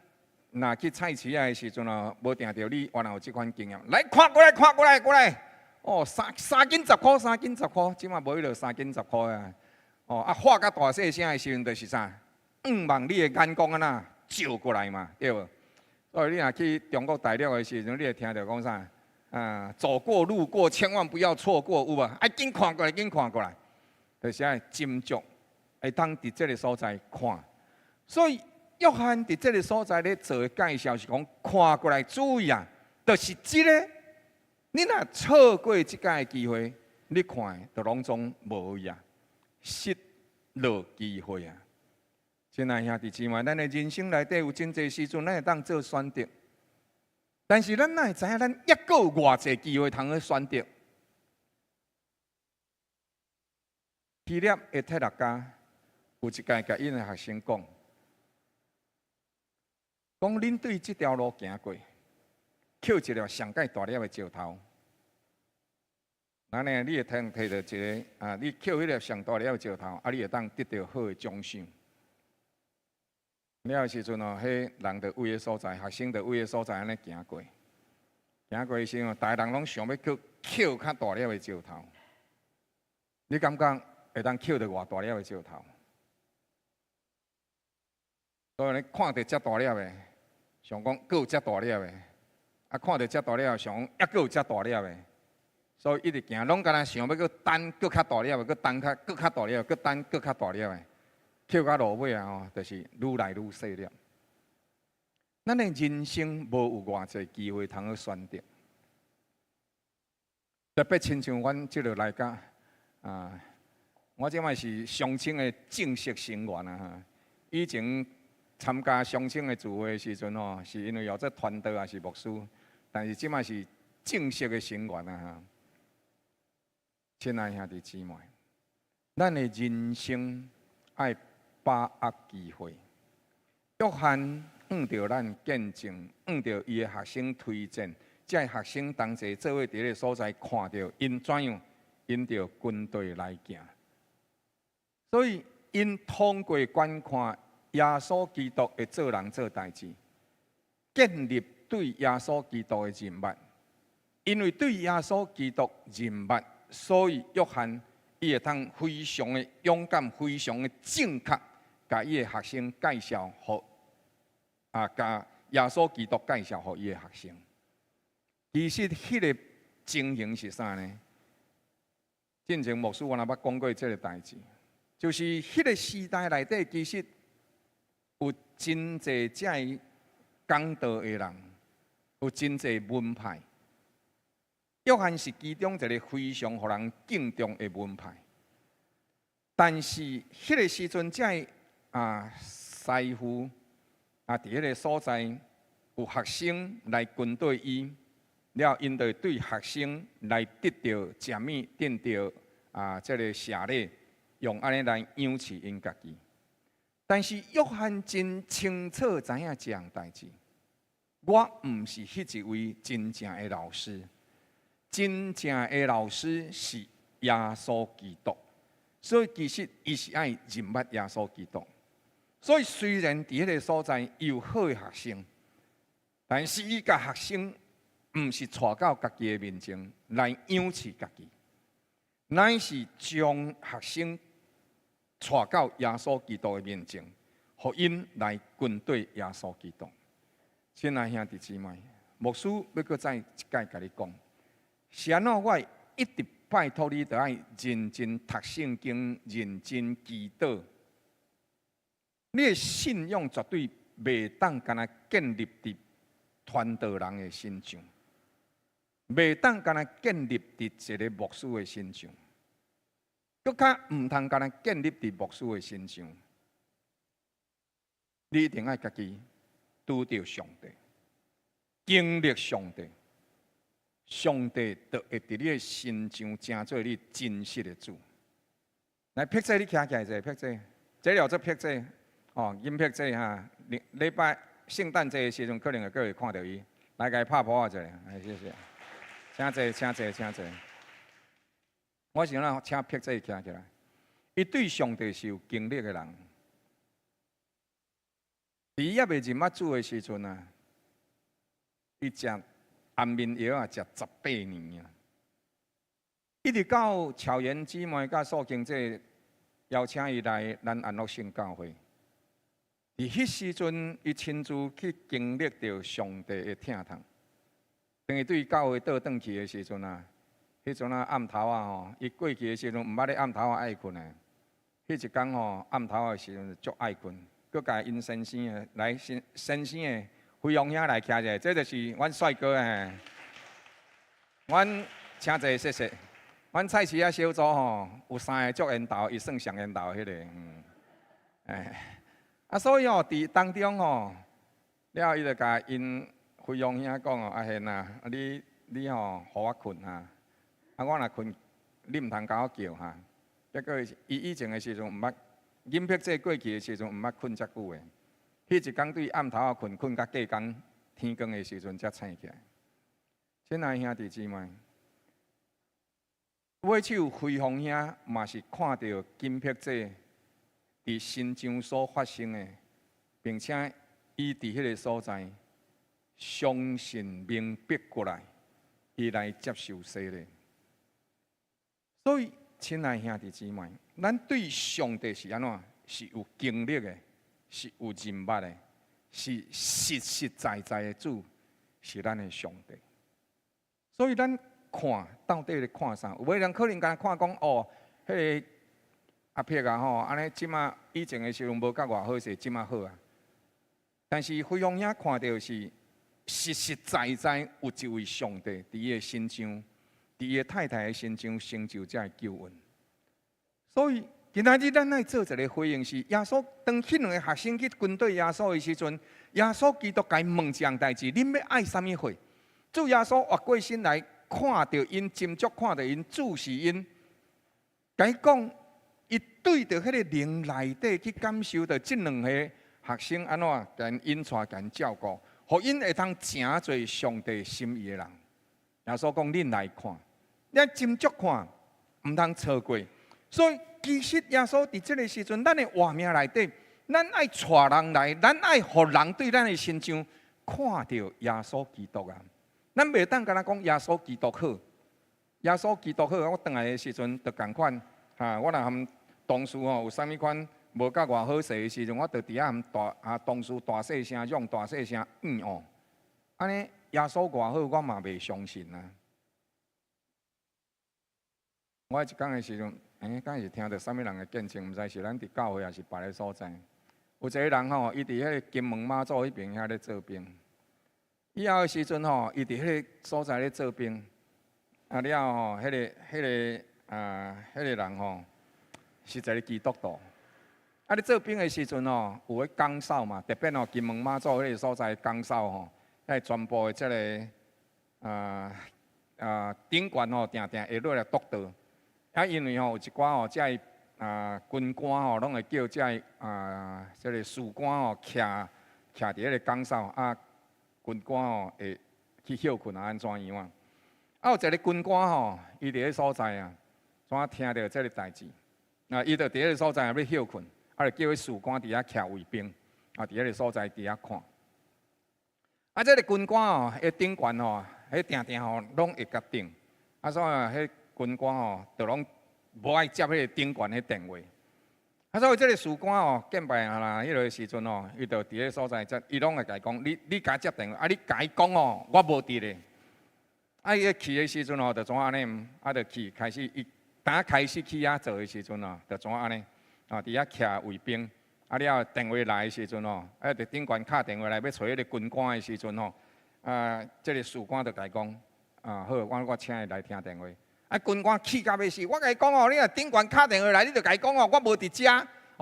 若去菜市仔的时阵啊，无定着你原来有这款经验。来看过来，看过来，过来。哦，三斤10块，3斤10块，即马无迄落3斤10块啊。哦，啊，画甲大细声的时阵，就是啥？望你的眼光啊那照过来嘛，对无？所以你若去中国大陆的时阵，你会听到讲啥？走过路过，千万不要错过，有无？爱紧看过来，紧看过来，就是爱斟酌，会当伫这个所在看。所以约翰伫这个所在咧做的介绍是讲，看过来注意啊，就是这个，你若错过即个机会，你看的就拢总无呀，失落机会啊！亲爱兄弟姊妹，咱的人生内底有真侪时阵，咱会当做选择，但是咱哪会知影咱抑阁有偌济机会通去选择？希腊的哲学家有一届甲因的学生讲，恁对这条路行过，捡一粒上界大粒的石头。那呢，你会摕到一个你捡迄粒上大粒的石头，你会当得到好的奖赏。了时阵哦，迄人着位的所在，学生着位的所在安尼行过，行过的时候，大人拢想要去捡较大粒的石头。你感觉会当捡到偌大粒的石头？所以你看到遮大粒的，想讲佫有遮大粒的，看到遮大粒的，想讲抑佫有遮大粒的。所以一直行，拢敢若想要去等佫较大粒的，佫等佫较大粒的，佫等佫较大粒的，捡到落尾啊，就是愈来愈细粒。咱的人生无有偌济机会通去选择，特别亲像阮即落来甲我即摆是乡亲的正式成员啊哈。以前参加乡亲的聚会的时阵哦，是因为有这传道也是牧师，但是即摆是正式的成员啊哈。亲爱兄弟姊妹，咱的人生爱把握机会。约翰按照咱见证，按照伊的学生推荐，这学生同齐做伙伫个所在看到因怎样因着军队来行，所以因通过观看耶稣基督的做人做代志，建立对耶稣基督的认捌。因为对耶稣基督认捌，所以约翰伊会当非常的勇敢，非常的正确，甲伊的学生介绍互甲耶稣基督介绍互伊的学生。其实迄个情形是啥呢？进前牧师我也捌讲过这个代志，就是迄个时代内底，其实有真侪遮讲道的人，有真侪门派。约翰是其中一个非常互人敬重的门派，但是迄个时阵，遮师傅伫迄个所在有学生来军队伊，了因着对学生来得到食物，得到这个谢礼，用安尼来养饲因家己。但是约翰真清楚知影这样代志，我毋是迄一位真正的老师。真正的老师是耶稣基督，所以其实伊是爱认捌耶稣基督。所以虽然伫迄个所在有好的学生，但是伊甲学生毋是带到家己的面前来养饲家己，乃是将学生带到耶稣基督的面前，互因来跟对耶稣基督。亲爱兄弟姊妹，牧师要搁再一届甲你讲。是安怎？我一直拜托你，着爱认真读圣经，认真祈祷。你的信仰绝对袂当干那建立伫传道人的身上，袂当干那建立伫一个牧师的身上，搁较毋通干那建立伫牧师的身上。你一定爱家己拄着上帝，经历上帝。上帝就会伫你的心上成做你真实的主。来，辟祭你徛起来者，辟祭，这了做辟祭，饮辟祭哈。礼拜圣诞节的时阵，可能会看到伊，来甲伊拍鼓者，谢谢。请坐，请坐，请坐。我想让请辟祭徛起来。伊对上帝是有经历的人，伫伊还未认捌主的时阵啊，伊食安眠药啊，食18年啊，一直到乔元姊妹甲素经济邀请伊来咱安乐圣教会。伫迄时阵，伊亲自去经历着上帝的疼痛。等于对教会倒转去的时阵啊，迄阵啊暗头啊伊过去的时阵毋捌咧暗头啊爱困啊，迄一天吼，暗头的时阵足爱困，佮甲因先生的来先生的飞鸿兄来徛者，这就是阮帅哥诶。阮请者谢谢。阮菜市仔小组吼，有3个足缘投，伊算上缘投迄个，所以吼，伫当中吼，了伊就甲因飞鸿兄讲哦，阿贤啊，你吼，互我困哈，我若困，你毋通甲我叫哈。结果伊以前的时阵毋捌，饮碧这过去的时阵毋捌困遮久的。迄一天对暗头仔困到隔天天光的时阵才醒起来。亲爱兄弟姊妹，尾手飞鸿兄嘛是看到金碧这伫新疆所发生的，并且伊伫迄个所在相信明白过来，伊来接受洗礼。所以，亲爱兄弟姊妹，咱对上帝是安怎？是有经历的，是有认捌的，是实实在在的主，是咱的上帝。所以咱看到底咧看啥？有的人可能敢看讲哦，迄个阿撇啊吼，安尼即马以前的时阵无甲偌好势，即马好啊。但是飞鸿兄看到是实实在在有一位上帝伫伊的心上。伫伊太太的身上成就这救恩，所以今仔日咱爱做一个回应是：耶稣当迄两个学生去军队耶稣的时阵，耶稣基督该问一样代志：恁要爱啥物货？主耶稣活过身来，看到因斟酌，看到因注视因，该讲伊对着迄个灵内底去感受到这两个学生安怎甲因带甲因照顾，互因会通诚做上帝心意的人。耶稣讲：恁来看。你斟酌看，唔通错过。所以其实耶稣伫这个时阵，咱的活命内底，咱爱带人来，咱爱互人对咱的身上看到耶稣基督啊。咱袂当甲咱讲耶稣基督好，耶稣基督好。我转来的时阵，就共款哈。我若含同事吼有啥物款无甲偌好势的时阵，我就伫遐含同事大细声用大细声哦。安尼耶稣偌好，我嘛袂相信啊。我一讲的时阵，敢是听到啥物人的见证，毋知是咱伫教会还是别个所在。有一个人吼，伊伫迄个金门妈祖迄边遐咧做兵。以后的时阵吼，伊伫迄个所在咧做兵。了吼，迄个人吼，是一个基督徒。咧做兵的时阵吼，有迄岗哨嘛，特别吼金门妈祖迄个所在岗哨吼，迄全部的即个顶悬吼，定定会落来督导。因为吼有一寡吼，即个军官吼，拢会叫即个即个士官吼，徛伫迄个岗哨，军官吼会去休困安怎样？有一个军官吼，伊伫迄所在啊，怎听到即个代志？伊就伫迄个所在要休困，就叫迄士官伫遐徛卫兵，伫迄个所在伫遐看。即个军官吼，迄顶悬吼，迄定定吼，拢会甲顶。所以迄军官吼，就拢无爱接迄个顶悬迄电话。所以即个士官吼，见拜啦，迄个时阵吼，伊就伫迄个所在，伊拢会甲伊讲：你甲接电话，你甲伊讲哦，我无伫咧。伊去的时阵吼，就怎安尼？就去开始，伊当开始去遐做的时阵吼，就怎安尼？伫遐徛卫兵。了电话来的时阵吼，伫顶悬敲电话来要找迄个军官的时阵吼，即个士官就甲伊讲：好，我请伊来听电话。军官气甲要死，我甲伊讲哦，你若顶悬敲电话来，你就甲伊讲哦，我无伫遮。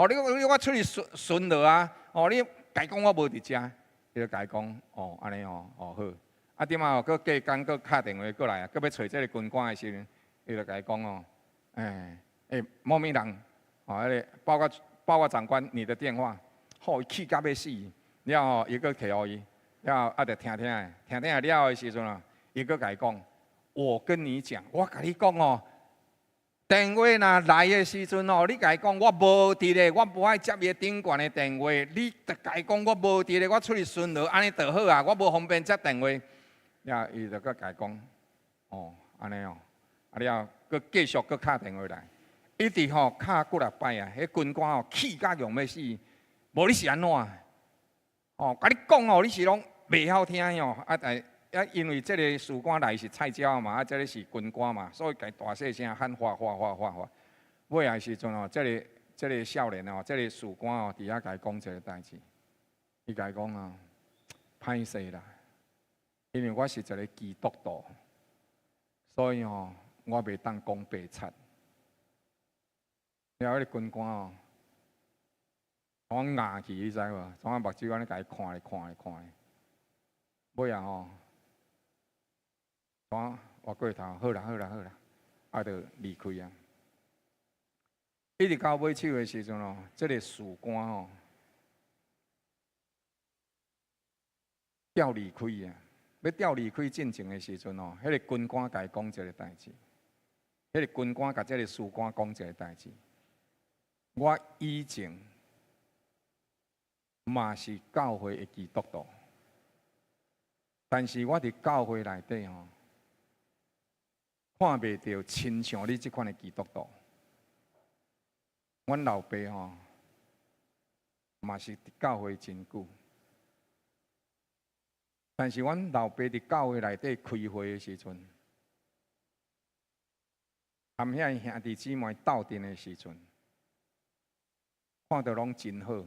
你我出去巡逻啊。你甲伊讲我无伫遮，伊就甲伊讲安尼哦，好。点啊？佫隔工佫敲电话过来啊，佫要找即个军官的时阵，伊就甲伊讲哦，某名人，迄个报告长官你的电话，伊气甲要死。了后伊佫摕互伊，了就听了后的时阵啊，伊佫甲伊讲。我跟你讲，我甲你讲哦，电话若来的时阵哦，你甲伊讲我无伫咧，我无爱接伊顶悬的电话，你就甲伊讲我无伫咧，我出去巡逻，安尼就好啊，我无方便接电话。了，伊就佫甲伊讲，安尼哦，了，佫继续佫敲电话来，一直吼敲几6摆啊，迄军官吼气甲用要死，无你是安怎？甲你讲哦，你是拢袂晓听哦，因为这个士官来是菜鸟嘛，这个是军官嘛，所以家大细声喊哗。尾的时阵哦，这这个少年哦，这个士官哦，伫遐甲伊讲一个代志，伊甲伊讲啊，歹势啦，因为我是一个基督徒，所以哦，我袂当讲白贼。然后迄个军官哦，我硬去，你知无？从我目睭安尼甲伊看咧看咧看咧，尾啊吼，我活过头，好啦好啦好啦，啊，就离开啊。一直到尾手的时阵哦，这个士官哦，调离开啊。要调离开进前的时阵哦，迄个军官甲伊讲一个代志，迄个军官甲这个士官讲一个代志。我以前嘛是教会的基督徒，但是我伫教会内底吼，看袂到亲像你即款的基督徒。阮老爸吼，嘛是伫教会真久，但是阮老爸伫教会内底开会的时阵，含遐兄弟姊妹斗阵的时阵，看到拢真好，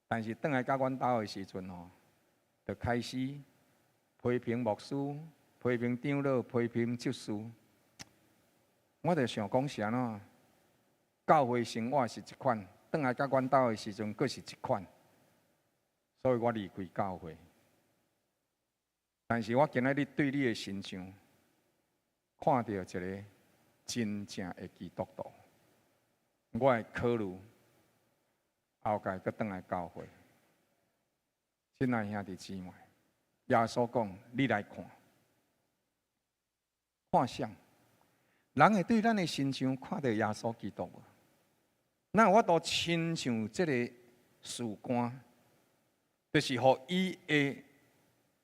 但是转来甲阮兜的时阵吼，就开始批评牧师、批评长老、批评执事。我就想讲是安怎？教会生活是一款，转来甲阮兜的时阵，佫是一款，所以我离开教会。但是我今仔日对你的形象，看到一个真正的基督徒，我会考虑。后届搁转来教会，亲爱兄弟姊妹，耶稣讲：你来看，看啥？人会对咱的形象看到耶稣基督无？那我都亲像这个士官，就是互伊的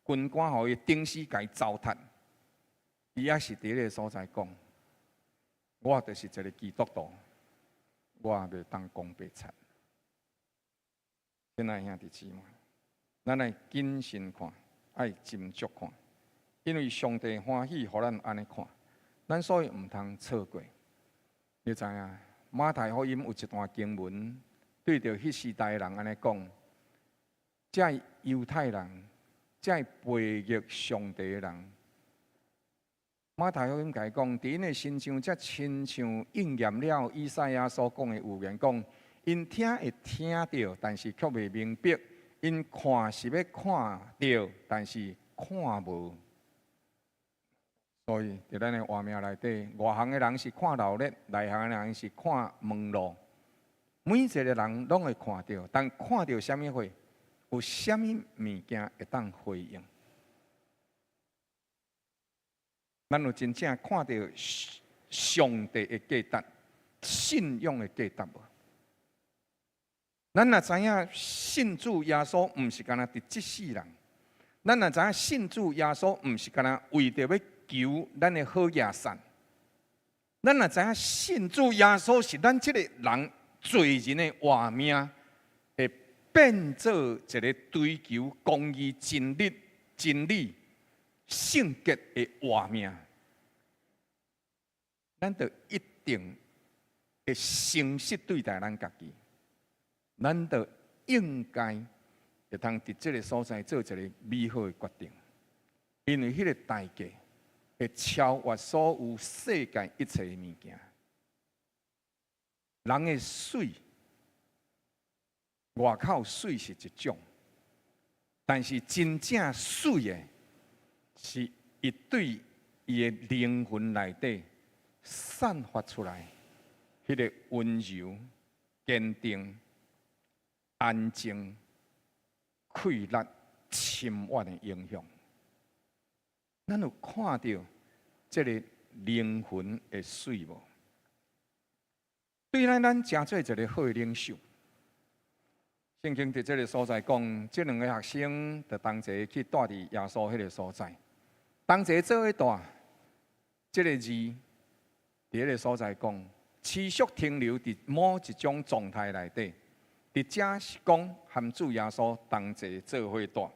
军官，互伊顶死甲伊糟蹋。伊也是伫迄个所在讲，我就是一个基督徒，我也袂当讲白贼。亲爱兄弟姊妹，咱来谨慎看，爱斟酌看，因为上帝欢喜，互咱安尼看，咱所以毋通错过。你知影？马太福音有一段经文，对着迄时代的人安尼讲：，这犹太人，这背逆上帝的人，马太福音甲伊讲，伫因的身上，才亲像应验了以赛亚所讲的预言，讲。因听会听到，但是却未明白；因看是要看到，但是看无。所以伫咱的画面内底，外行的人是看闹热，内行的人是看门路。每一个人拢会看到，但看到什么货，有什么物件会当回应？咱有真正看到上帝的价值、信仰的价值无？咱若知影信主耶稣，毋是干那伫即世人；咱若知影信主耶稣，毋是干那为着要求咱的好业善；咱若知影信主耶稣是咱即个人罪人的活命，会变做一个追求公义、真理、圣洁的活命，咱就一定会诚实对待咱家己。咱就应该会通伫这个所在做一个美好的决定，因为迄个代价会超越所有世界一切的物件。人的水，外口水是一种，但是真正水的，是伊对伊的灵魂内底散发出来，迄个温柔、坚定。安静、快乐、深远的影响，咱有看到这个灵魂的水无？对咱真做一个好的领袖。圣经伫这个所在讲，这两个学生就同齐去带伫耶稣迄个所在，同齐做伙带。这个字伫迄个所在讲，持续停留伫某一种状态内底。伫遮是讲含主耶稣同齐做伙带，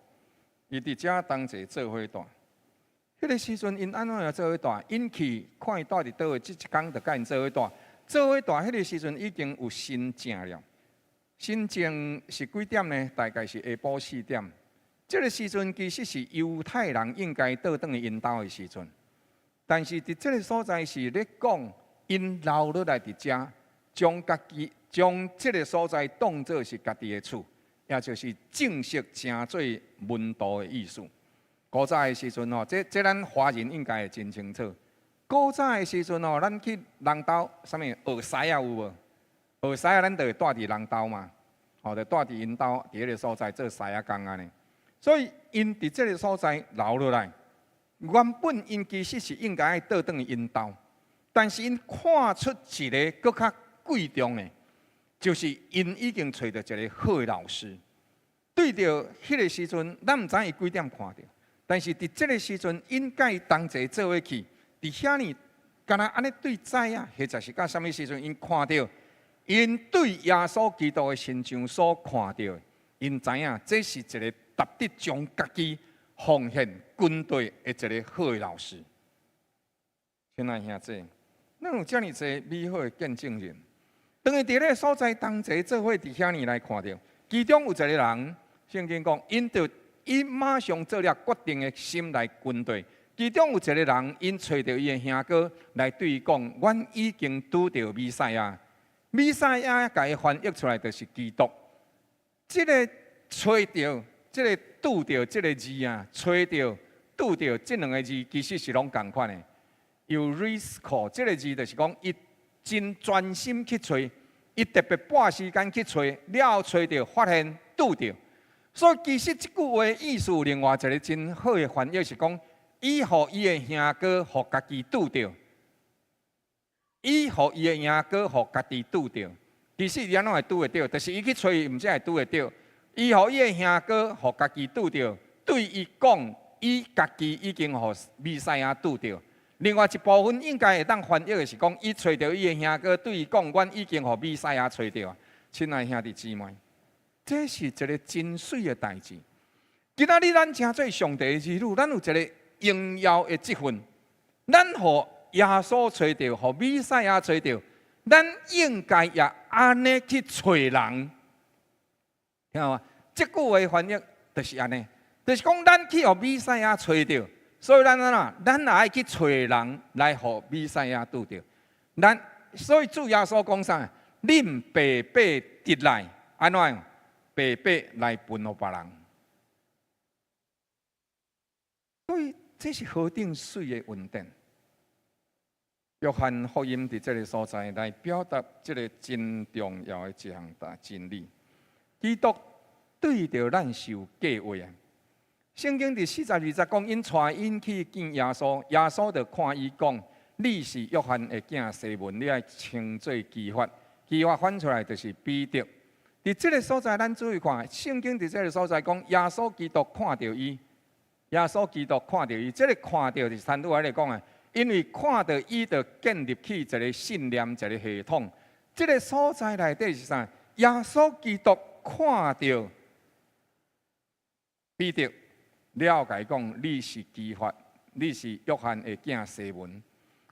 伊伫遮同齐做伙带。迄个时阵，因安怎样做伙带？因去看伊带伫倒位，即一工就甲因做伙带。做伙大迄个时阵已经有新正了。新正是几点呢？大概是下晡4点。这个时阵其实是犹太人应该倒转去因兜的时阵，但是伫这个所在是咧讲，因留落来伫遮，将这个所在当作是家己的厝，也就是正式成做门徒的意思。古早的时阵吼，这咱华人应该会真清楚。古早的时阵吼，咱去人兜，啥物学师啊有无？学师啊，咱就会住伫人兜嘛，吼，就住伫因兜伫迄个所在做师啊工安尼。所以因伫这个所在留落来，原本因其实是应该爱倒转去因兜，但是因看出一个更较贵重的，就是因已经找到一个好的老师。对着迄个时阵，咱毋知伊几点看到。但是伫这个时阵，应该同齐做伙去，伫遐呢，敢若安尼对知啊，或者是到什么时阵，因看到，因对耶稣基督的形象所看到的，因知影这是一个值得将家己奉献军队的一个好的老师。亲爱兄弟，咱有遮尔济美好的见证人，当伊伫咧所在同齐做伙伫遐呢来看到，其中有一个人，圣经讲，因马上做了决定的心来军队。其中有一个人，因找到伊的兄哥来对伊讲：“阮已经拄到弥赛亚。弥赛亚甲伊翻译出来就是基督。这个找到，这个拄到这个字啊，找到、拄到这两个字，其实是拢同款的。Eurisco 这个字就是讲，伊真专心去找，伊特别拨时间去找，了找到、发现、拄到。”所以其实这句话意思有另外一个真好的翻译是讲，伊互伊的兄哥互家己拄着，伊互伊的兄哥互家己拄着。其实伊安怎会拄得到？就是伊去找伊，毋则会拄得到。伊互伊的兄哥互家己拄着，对伊讲，伊家己已经互弥赛亚拄着。另外一部分应该会当翻译的是讲，伊找到伊的兄哥对伊讲，阮已经互弥赛亚找着。亲爱兄弟姊妹。这是一个真水的代志。今仔日咱正做上帝的儿女，咱有一个荣耀的职分。咱互耶稣找到，互弥赛亚找到，咱应该也安尼去找人。听到吗？这句话翻译就是安尼，就是讲咱去互弥赛亚找到，所以咱也爱去找人来互弥赛亚拄着。所以主耶稣讲啥？恁白白得来，安怎样？白白来分予别人，所以这是何等水的稳定。约翰福音伫这个所在来表达这个真重要的一项大真理。基督对着咱是有计划啊。圣经第40、20讲，因带因去见耶稣，耶稣就看伊讲：“你是约翰的囝西门，你爱称作基法。基法翻出来就是彼得。”伫这个所在，咱注意看，圣经伫这个所在讲，耶稣基督看到伊，耶稣基督看到伊，这个看到是参拄来讲啊，因为看到伊就建立起一个信念，一个系统。这个所在内底是啥？耶稣基督看到彼得，了解讲你是基法，你是约翰的囝西门。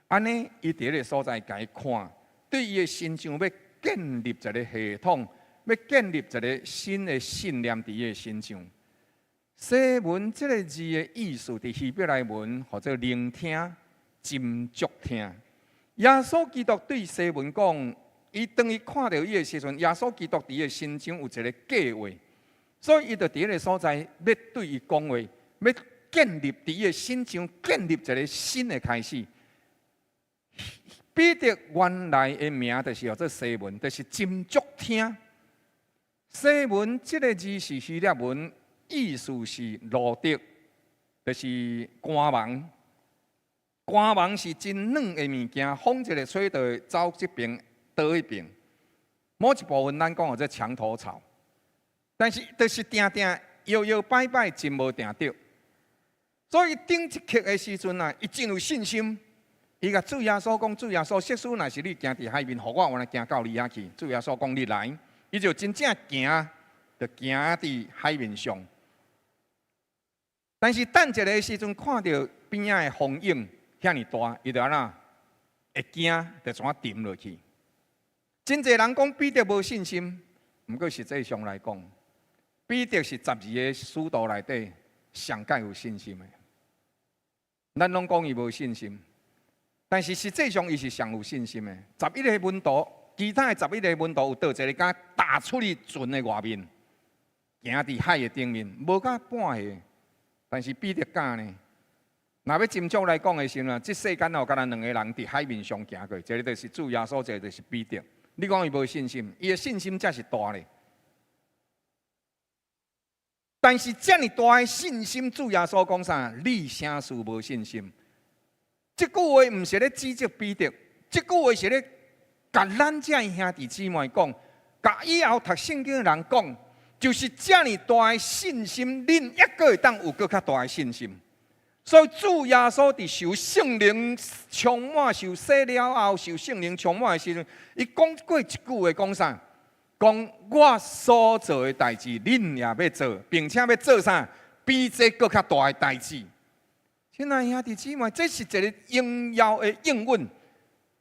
安尼，伊伫个所在甲伊看，对伊的心上要建立一个系统。要建立一个新的信念伫伊身上。西门这个字的意思，伫希伯来文或者聆听、斟酌听。耶稣基督对西门讲，伊当伊看到伊的时阵，耶稣基督伫伊心中有一个计划，所以伊就伫个所在要对伊讲话，要建立伫伊心中建立一个新的开始。彼得原来的名就是叫做西门，就是斟酌听。西门这个字是希腊文，意思是路德，就是官网。官网是真软的物件，风一个吹就会走这边倒迄边。某一部分咱讲叫做墙头草，但是就是定定摇摇摆摆，真无定着。所以顶一刻的时阵啊，伊真有信心。伊甲主耶稣讲：“主耶稣，即使若是你行伫海面，互我来行到你遐去。”主耶稣讲：“你来。”伊就真正行，就行伫海面上。但是等一个时阵，看到边仔的风影遐尼大，伊就安怎会惊，就怎沉落去。真侪人讲彼得无信心，毋过实际上来讲，彼得是12个使徒内底上介有信心的。咱拢讲伊无信心，但是实际上伊是上有信心的。11个门徒，其他的11个门徒有倒一个敢踏出去船的外面，行伫海的顶面，无到半下，但是彼得敢呢？若要斟酌来讲的时候，这世间哦，敢若2个人伫海面上行过，一个就是主耶稣，一个就是彼得。你讲伊无信心，伊的信心才是大咧。但是这么大的信心，主耶稣讲啥？你啥事无信心？这句话毋是咧指责彼得，这句话是咧甲咱这兄弟姊妹讲，甲以后读圣经的人讲，就是这么大的信心，恁抑个会当有更较大的信心。所以主耶稣伫受圣灵充满、受洗了后，受圣灵充满的时阵，伊讲过一句话，讲啥？讲我所做的代志，恁也要做，并且要做啥？比这更较大的代志。亲爱兄弟姊妹，这是一个应要的应允，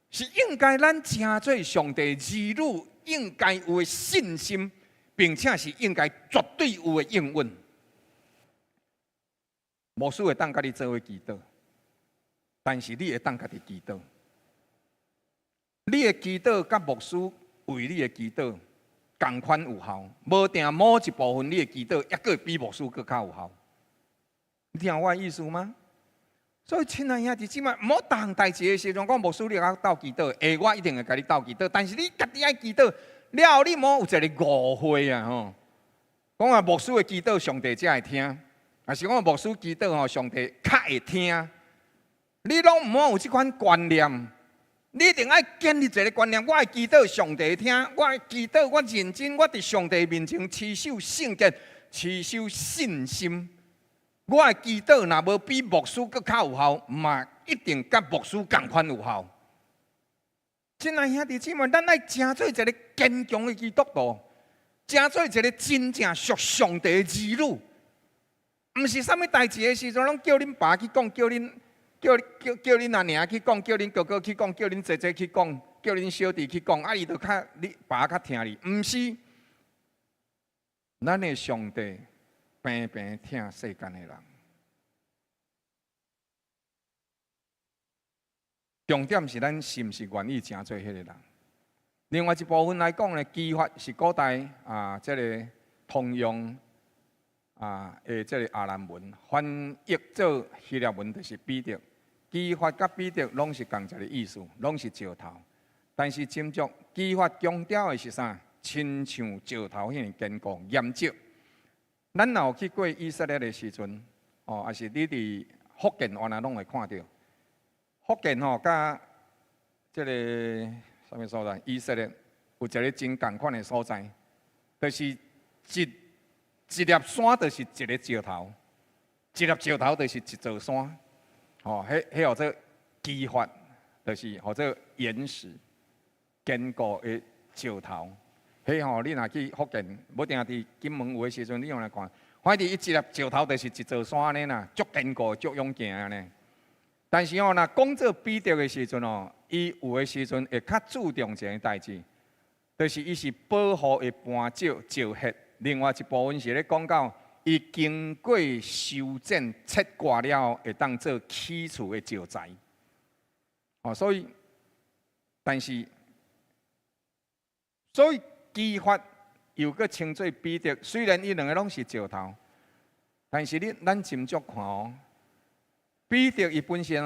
是应该咱真做上帝儿女应该有的信心，并且是应该绝对有的应允。牧师会当甲你做伙祈祷，但是你会当家己祈祷。你的祈祷甲牧师为你的祈祷同款有效，无定某一部分你的祈祷抑个比牧师更较有效。你听我的意思吗？所以亲爱兄弟姊妹，莫逐项代志的时阵，讲牧师你甲斗祈祷，我一定会甲你斗祈祷。但是你家己爱祈祷了后，你莫有一个误会啊吼！讲啊，牧师的祈祷上帝才会听。也是讲牧师祈祷吼，上帝较会听。你拢唔好有这款观念，你一定爱建立一个观念。我爱祈祷上帝听，我爱祈祷我认真，我伫上帝面前持守圣洁，持守信心。我爱祈祷若无比牧师更较有效，嘛一定甲牧师同款有效。亲爱兄弟姊妹，咱爱真做一个坚强的基督徒，真做一个真正属上帝的儿女。毋是啥物代志的时阵，拢叫恁爸去讲，叫恁阿娘去讲，叫恁哥哥去讲，叫恁姐姐去讲，叫恁小弟去讲，伊就较你爸较听你。毋是，咱的上帝平平听世间的人。重点是咱是毋是愿意真做迄个人。另外一部分来讲呢，基法是古代这个通用。这个阿兰文翻译做希腊文就是彼得，基法甲彼得拢是同一个意思，拢是石头。但是斟酌基法强调的是啥？亲像石头遐坚固严质。咱若有去过以色列的时阵，还是你伫福建原来拢会看到。福建甲这个什么所在？以色列有一个真共款的所在，就是一粒山就是一个石头，一粒石头就是一座山。迄叫做基法，就是或者岩石坚固的石头。迄你若去福建，无定伫金门有的时阵，你用来看，反正伊一粒石头就是一座山安尼啦，足坚固、足勇健安尼。但是若讲做彼得的时阵伊有的时阵会较注重一个代志，就是伊是保护的磐石石屑。另外一部分是咧讲到，伊经过修剪切割了后，会当做起厝的石材。所以基法又搁称作彼得，虽然伊两个拢是石头，但是咱斟酌看彼得伊本身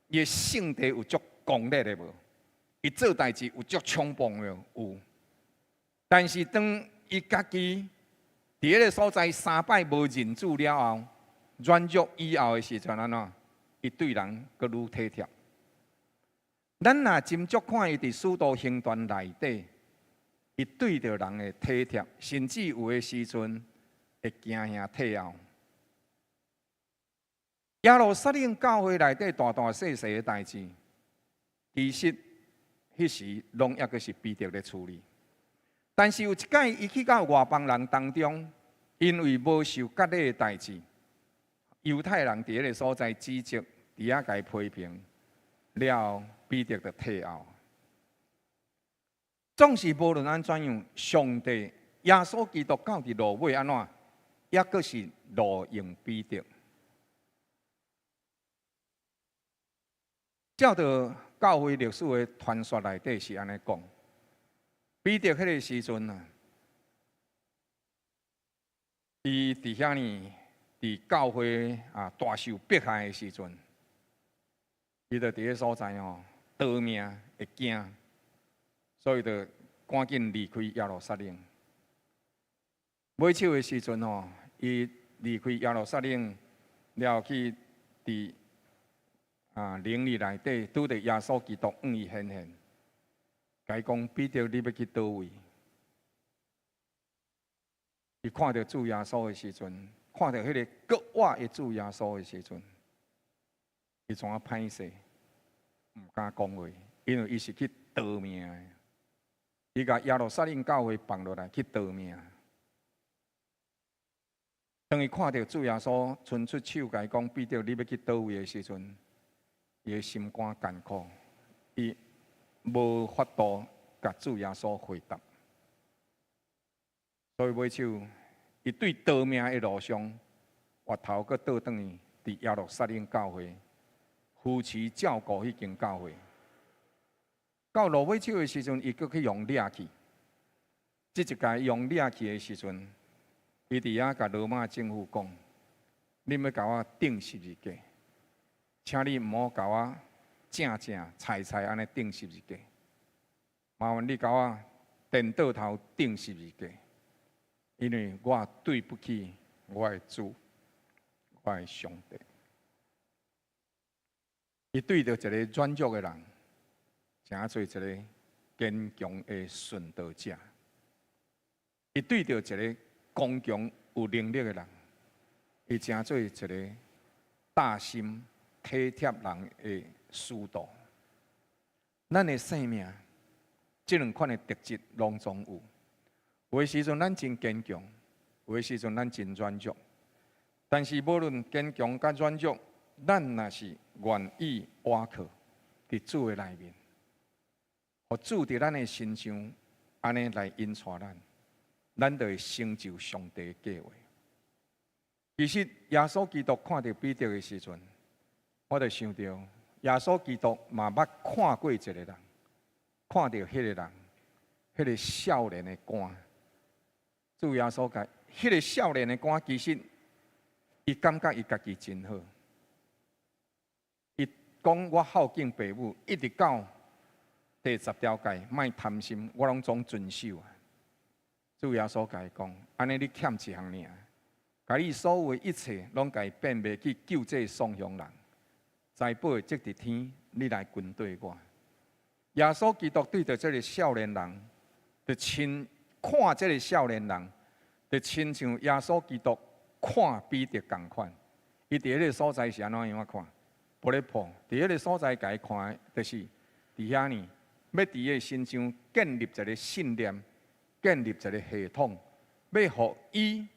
伊的性格有足刚烈的无？伊做代志有足冲动的有，但是当伊家己伫迄个所在3摆无认主了后，软弱以后的时阵伊对人阁愈体贴。咱若斟酌看伊伫使徒行传内底，伊对着人的体贴，甚至有的时阵会惊兄退后。耶路撒冷教会内底大大细细的代志，其实迄时拢抑阁是彼得咧处理。但是有一届，伊去到外邦人当中，因为无受割礼的代志，犹太人伫迄个所在指责，伫遐甲伊批评，了后彼得就退后。总是无论安怎样，上帝耶稣基督到底路尾安怎，也阁是路用彼得。照着教会历史的传说内底是安尼讲，彼得迄个时阵啊，伊伫遐呢，伫教会啊大受迫害的时阵，伊就伫个所在哦，逃命会惊，所以就赶紧离开耶路撒冷。尾手的时阵哦，伊离开耶路撒冷，了去伫灵里内底，拄着耶稣基督伊显现，甲伊讲：彼得，你要去倒位？伊看到主耶稣的时阵，看到迄个国活的主耶稣的时阵，伊怎啊歹势，唔敢讲话，因为伊是去逃命的。伊甲耶路撒冷教会放落来去逃命。当伊看到主耶稣伸出手甲伊讲：彼得，你要去倒位的时阵，伊的心肝艰苦，伊无法度甲主耶稣回答。所以尾手，伊对逃命的路上，回头搁倒转去，伫耶路撒冷教会扶持照顾迄间教会。到落尾手的时阵，伊搁去用掠去。即一届用掠去的时阵，伊伫遐甲罗马政府讲：你要甲我钉十字架，请你毋好甲我正菜安尼钉十字架，麻烦你甲我颠倒头钉十字架。因为我对不起我的主，我的上帝。伊对着一个软弱的人，诚做一个坚强的顺道者；伊对着一个刚强有能力的人，伊诚做一个大心体贴人的师道。咱的生命，这两款的特质拢总有。有的时阵咱真坚强，有的时阵咱真软弱。但是无论坚强甲软弱，咱若是愿意倚靠伫主的内面，互主伫咱的身上安尼来引带咱就会成就上帝的计划。其实耶稣基督看到彼得的时阵，我就想到耶稣基督嘛捌看过一个人，看到迄个人，迄个少年的肝。主耶稣讲，迄个少年的官，其实伊感觉伊家己真好。伊讲我孝敬父母，一直到第10条戒，莫贪心，我拢总遵守啊。主耶稣甲伊讲，安尼你欠一项尔，甲你所有的一切拢甲伊变卖去救这丧乡人，财宝会积伫天，你来跟对我。耶稣基督对着这个少年人，就亲。看这个少年人，就亲像耶稣基督看彼得同款。伊伫迄个所在是安怎样看？玻璃破。伫迄个所在，甲伊看的，就是伫遐呢，要伫伊身上建立一个信念，建立一个系统，要互伊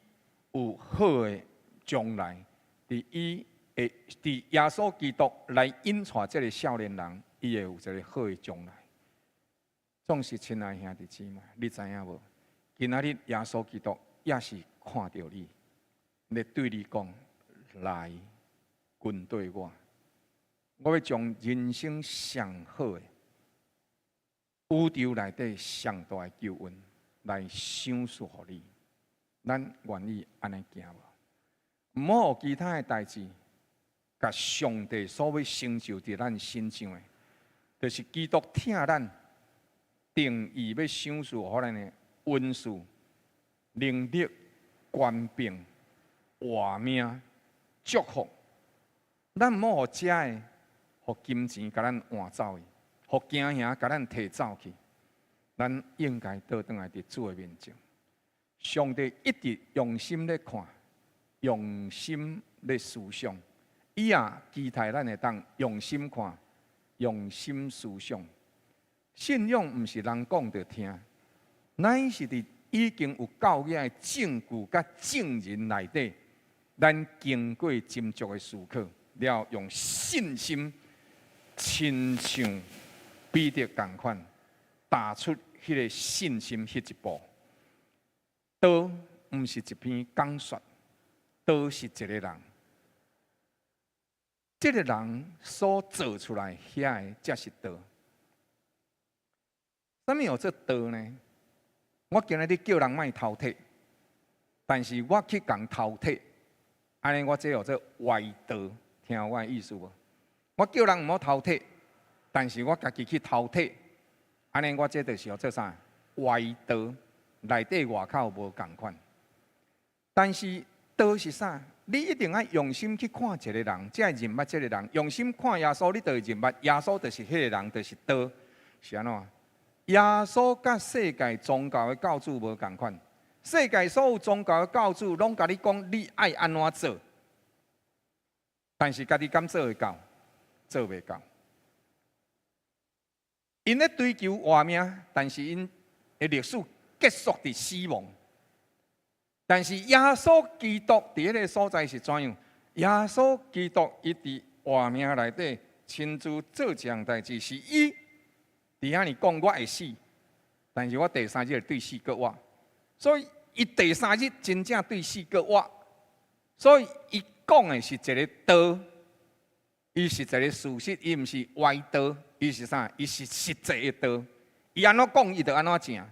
有好的将来。伫伊会伫耶稣基督来引带这个少年人，伊会有一个好的将来。总是亲爱兄弟姊妹，你知影无？今仔日耶稣基督也是看到你，来对你讲：来跟对我，我要将人生上好的宇宙内底上大的救恩来赏赐予你。咱愿意安尼行无？唔好其他的代志，甲上帝所要成就伫咱身上的，就是基督听咱定义要赏赐予咱的。恩赐、能力、权柄、活命、祝福，咱唔好遮的，互金钱甲咱换走去，互惊吓甲咱摕走去。咱应该倒转来伫主的面前，上帝一直用心咧看，用心咧思想，伊也期待咱会当用心看，用心思想。信仰毋是人讲着听。乃是伫已经有够野的证据甲证人内底，咱经过斟酌的思考，了用信心，亲像彼得同款，打出迄个信心迄一步。道毋是一篇讲说，道是一个人。这个人所做出来遐个才是道。什么叫做道呢？我今日叫人莫偷摕，但是我去共偷摕，安尼我这叫做歪道，听我的意思无？我叫人毋好偷摕，但是我家己去偷摕，安尼我这就是叫做啥？歪道，内底外口无共款。但是道是啥？你一定要用心去看一个人，才会认捌这个人。用心看耶稣，你就会认捌耶稣就是迄个人，就是道，是安怎？耶稣甲世界宗教的教主无共款。世界所有宗教的教主拢甲你讲，你爱安怎做，但是家己敢做会到？做袂到。因咧追求活命，但是因的历史结束伫死亡。但是耶稣基督伫迄个所在是怎样？耶稣基督伊伫活命内底亲自做这样代志，是伊伫遐尼讲我会死，但是我第三日对死搁活，所以伊第三日真正对死搁活，所以伊讲的是一个道，伊是一个事实，伊毋是歪道，伊是啥？伊是实际的道。伊安怎讲，伊就安怎正。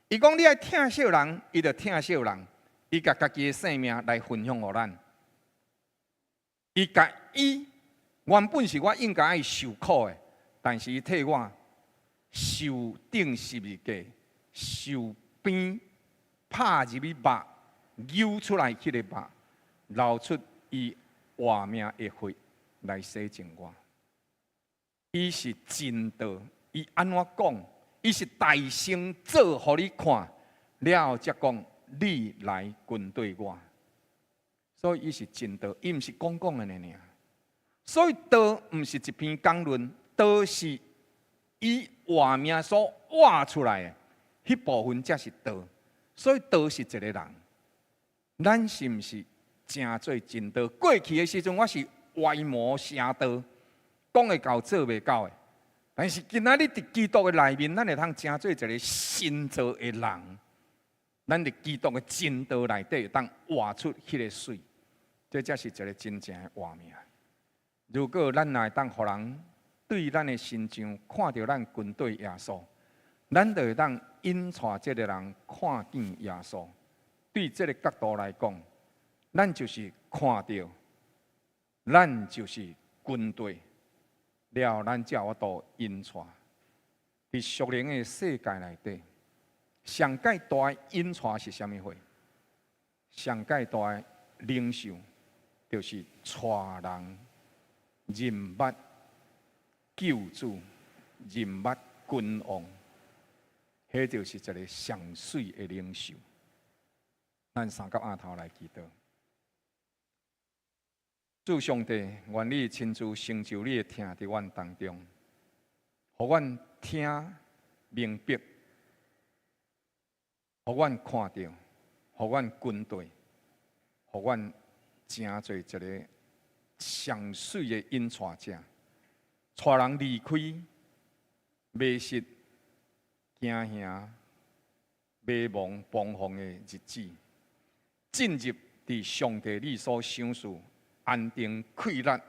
伊讲你爱疼惜人，伊就疼惜人。伊甲家己的生命来分享予咱，伊甲伊原本是我应该爱受苦的，但是伊替我受顶十字架、受鞭、拍入去肉、流出来迄个肉，流出伊活命的血来洗净我。伊是真道，伊安怎讲？伊是大声做互你看，了后才讲。你来跟对我，所以伊是真道，伊毋是讲的尔。所以道毋是一篇讲论，道是伊活命所活出来的，迄部分才是道。所以道是一个人，咱是毋是正做真道？过去的时阵，我是歪魔邪道，讲会到做袂到的。但是今仔日伫基督的内面，咱会通正做一个新造的人。咱伫基督的真道内底，当活出迄个水，这才是一个真正的活命。如果咱来当互人对咱的心上看到咱跟对耶稣，咱就会当引带这个人看见耶稣。对这个角度来讲，咱就是看到，咱就是跟对，了咱才有法度引带。伫属灵的世界内底。上界大的引带是啥物货？上界大的领袖，就是带人认捌救主，认捌君王，迄就是一个上水的领袖。咱三角额头来祈祷，主上帝，愿你亲自成就你的听伫阮当中，互阮听明白。互阮看到，互阮跟对，互阮真做一个上水的引带者，带人离开迷失、惊吓、迷茫、彷徨的日子，进入伫上帝你所赏赐安定、快乐、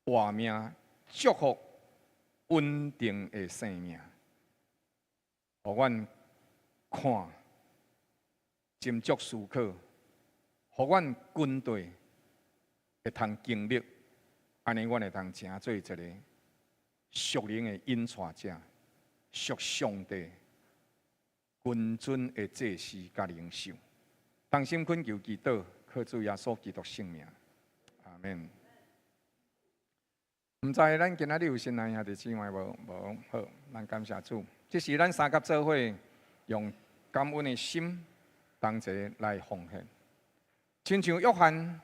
活命、祝福、稳定的生命，互阮。看，斟酌思考，互阮军队会通经历，安尼阮会通成做一个属灵的引带者，属上帝君尊的祭司甲领袖。当心恳求祈祷，靠主耶稣基督圣名，阿免。毋知咱今仔日有新来兄弟姊妹无？无好，咱感谢主。这是咱三甲做伙。用感恩的心，同齐来奉献。亲像约翰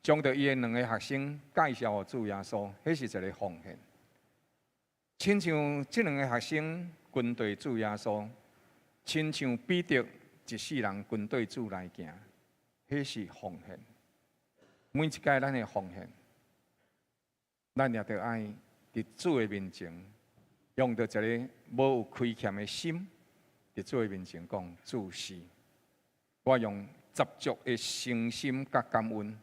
将着伊的两个学生介绍主耶稣，迄是一个奉献。亲像这两个学生跟对主耶稣，亲像彼得一世人跟对主来行，迄是奉献。每一届咱的奉献，咱也着爱伫主的面前，用到一个无有亏欠的心，伫做面前讲主是，我用十足的诚心甲感恩，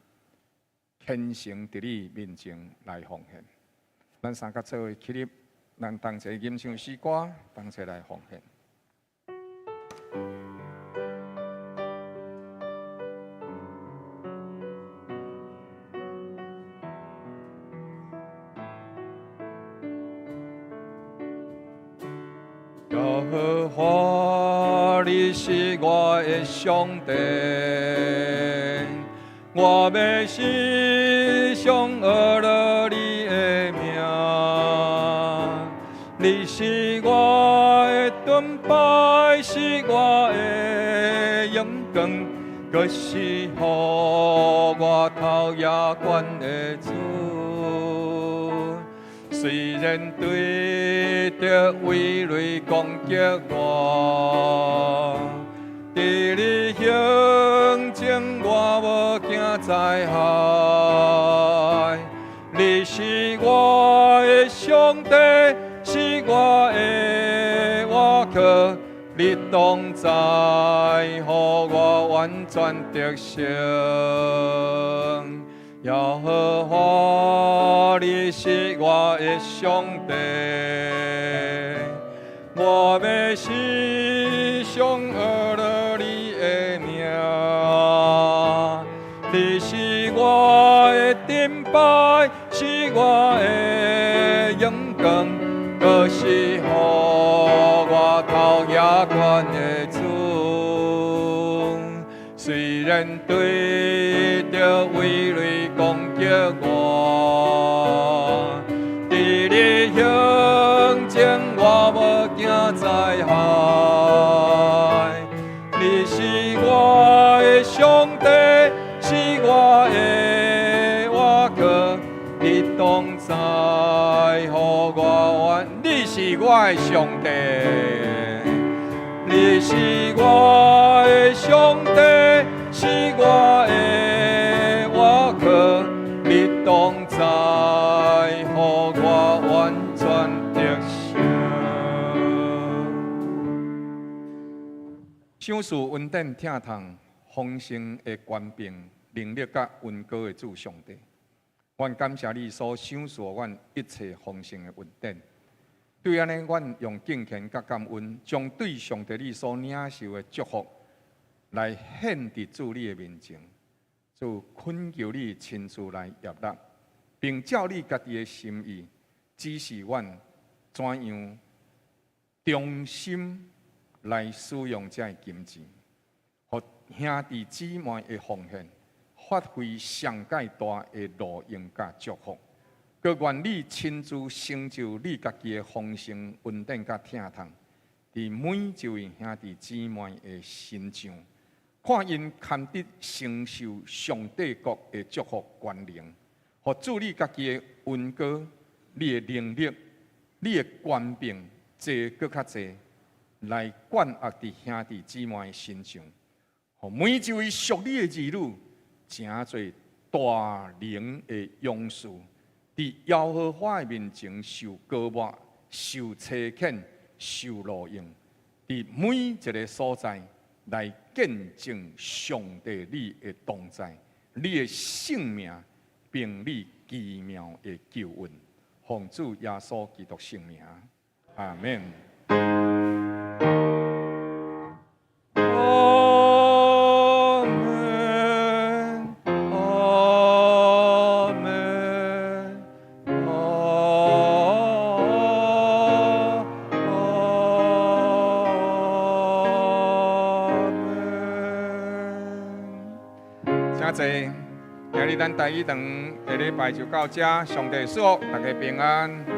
虔诚伫你面前来奉献。咱三甲做伙起立，咱同齐吟唱诗歌，同齐来奉献。耶和华，你是我的上帝，我要时常学了你的名。你是我的盾牌，是我的阳光，更是予我头也管的主。虽然对着威雷攻击我，伫你胸前我无惊灾害。你是我的上帝，是我的倚靠，你同在，予我完全得胜。耶和华，你是我的上帝，我要时常学了你的名。你是我的盾牌，是我的阳光，更是予我头也管的主。虽然对着威雷攻击我，伫你胸前我无惊灾害。你是我的上帝，是我的倚靠，你同在，予我完。你是我的上帝，你是我的上帝，是我的倚靠，你同在，予我完全得胜。赏赐恩典疼痛丰盛的权柄、能力甲恩膏的主上帝，阮感谢你所赏赐阮一切丰盛的恩典。对安尼，阮用敬虔甲感恩，将对上帝你所领受的祝福，来献伫主你的面前。主恳求你亲自来接纳，并照你家己的心意，指示阮怎样忠心来使用这金钱，互兄弟姊妹的奉献，发挥上介大的路用甲祝福。佮愿你亲自成就你家己的丰盛恩典甲疼痛，伫每一位兄弟姊妹的身上，看因堪得承受上帝国的祝福权能，互主你家己的恩膏、你的能力、你的权柄，坐佮较济，来管握伫兄弟姊妹的身上，互每一位属你的儿女，诚侪大能的勇士。伫耶和华的面前受膏抹、受差遣、受路用，伫每一个所在来见证上帝你的同在、你的性命，并你奇妙的救恩。奉主耶稣基督圣名，阿门。今日咱第一堂的礼拜就到这，上帝祝福大家平安。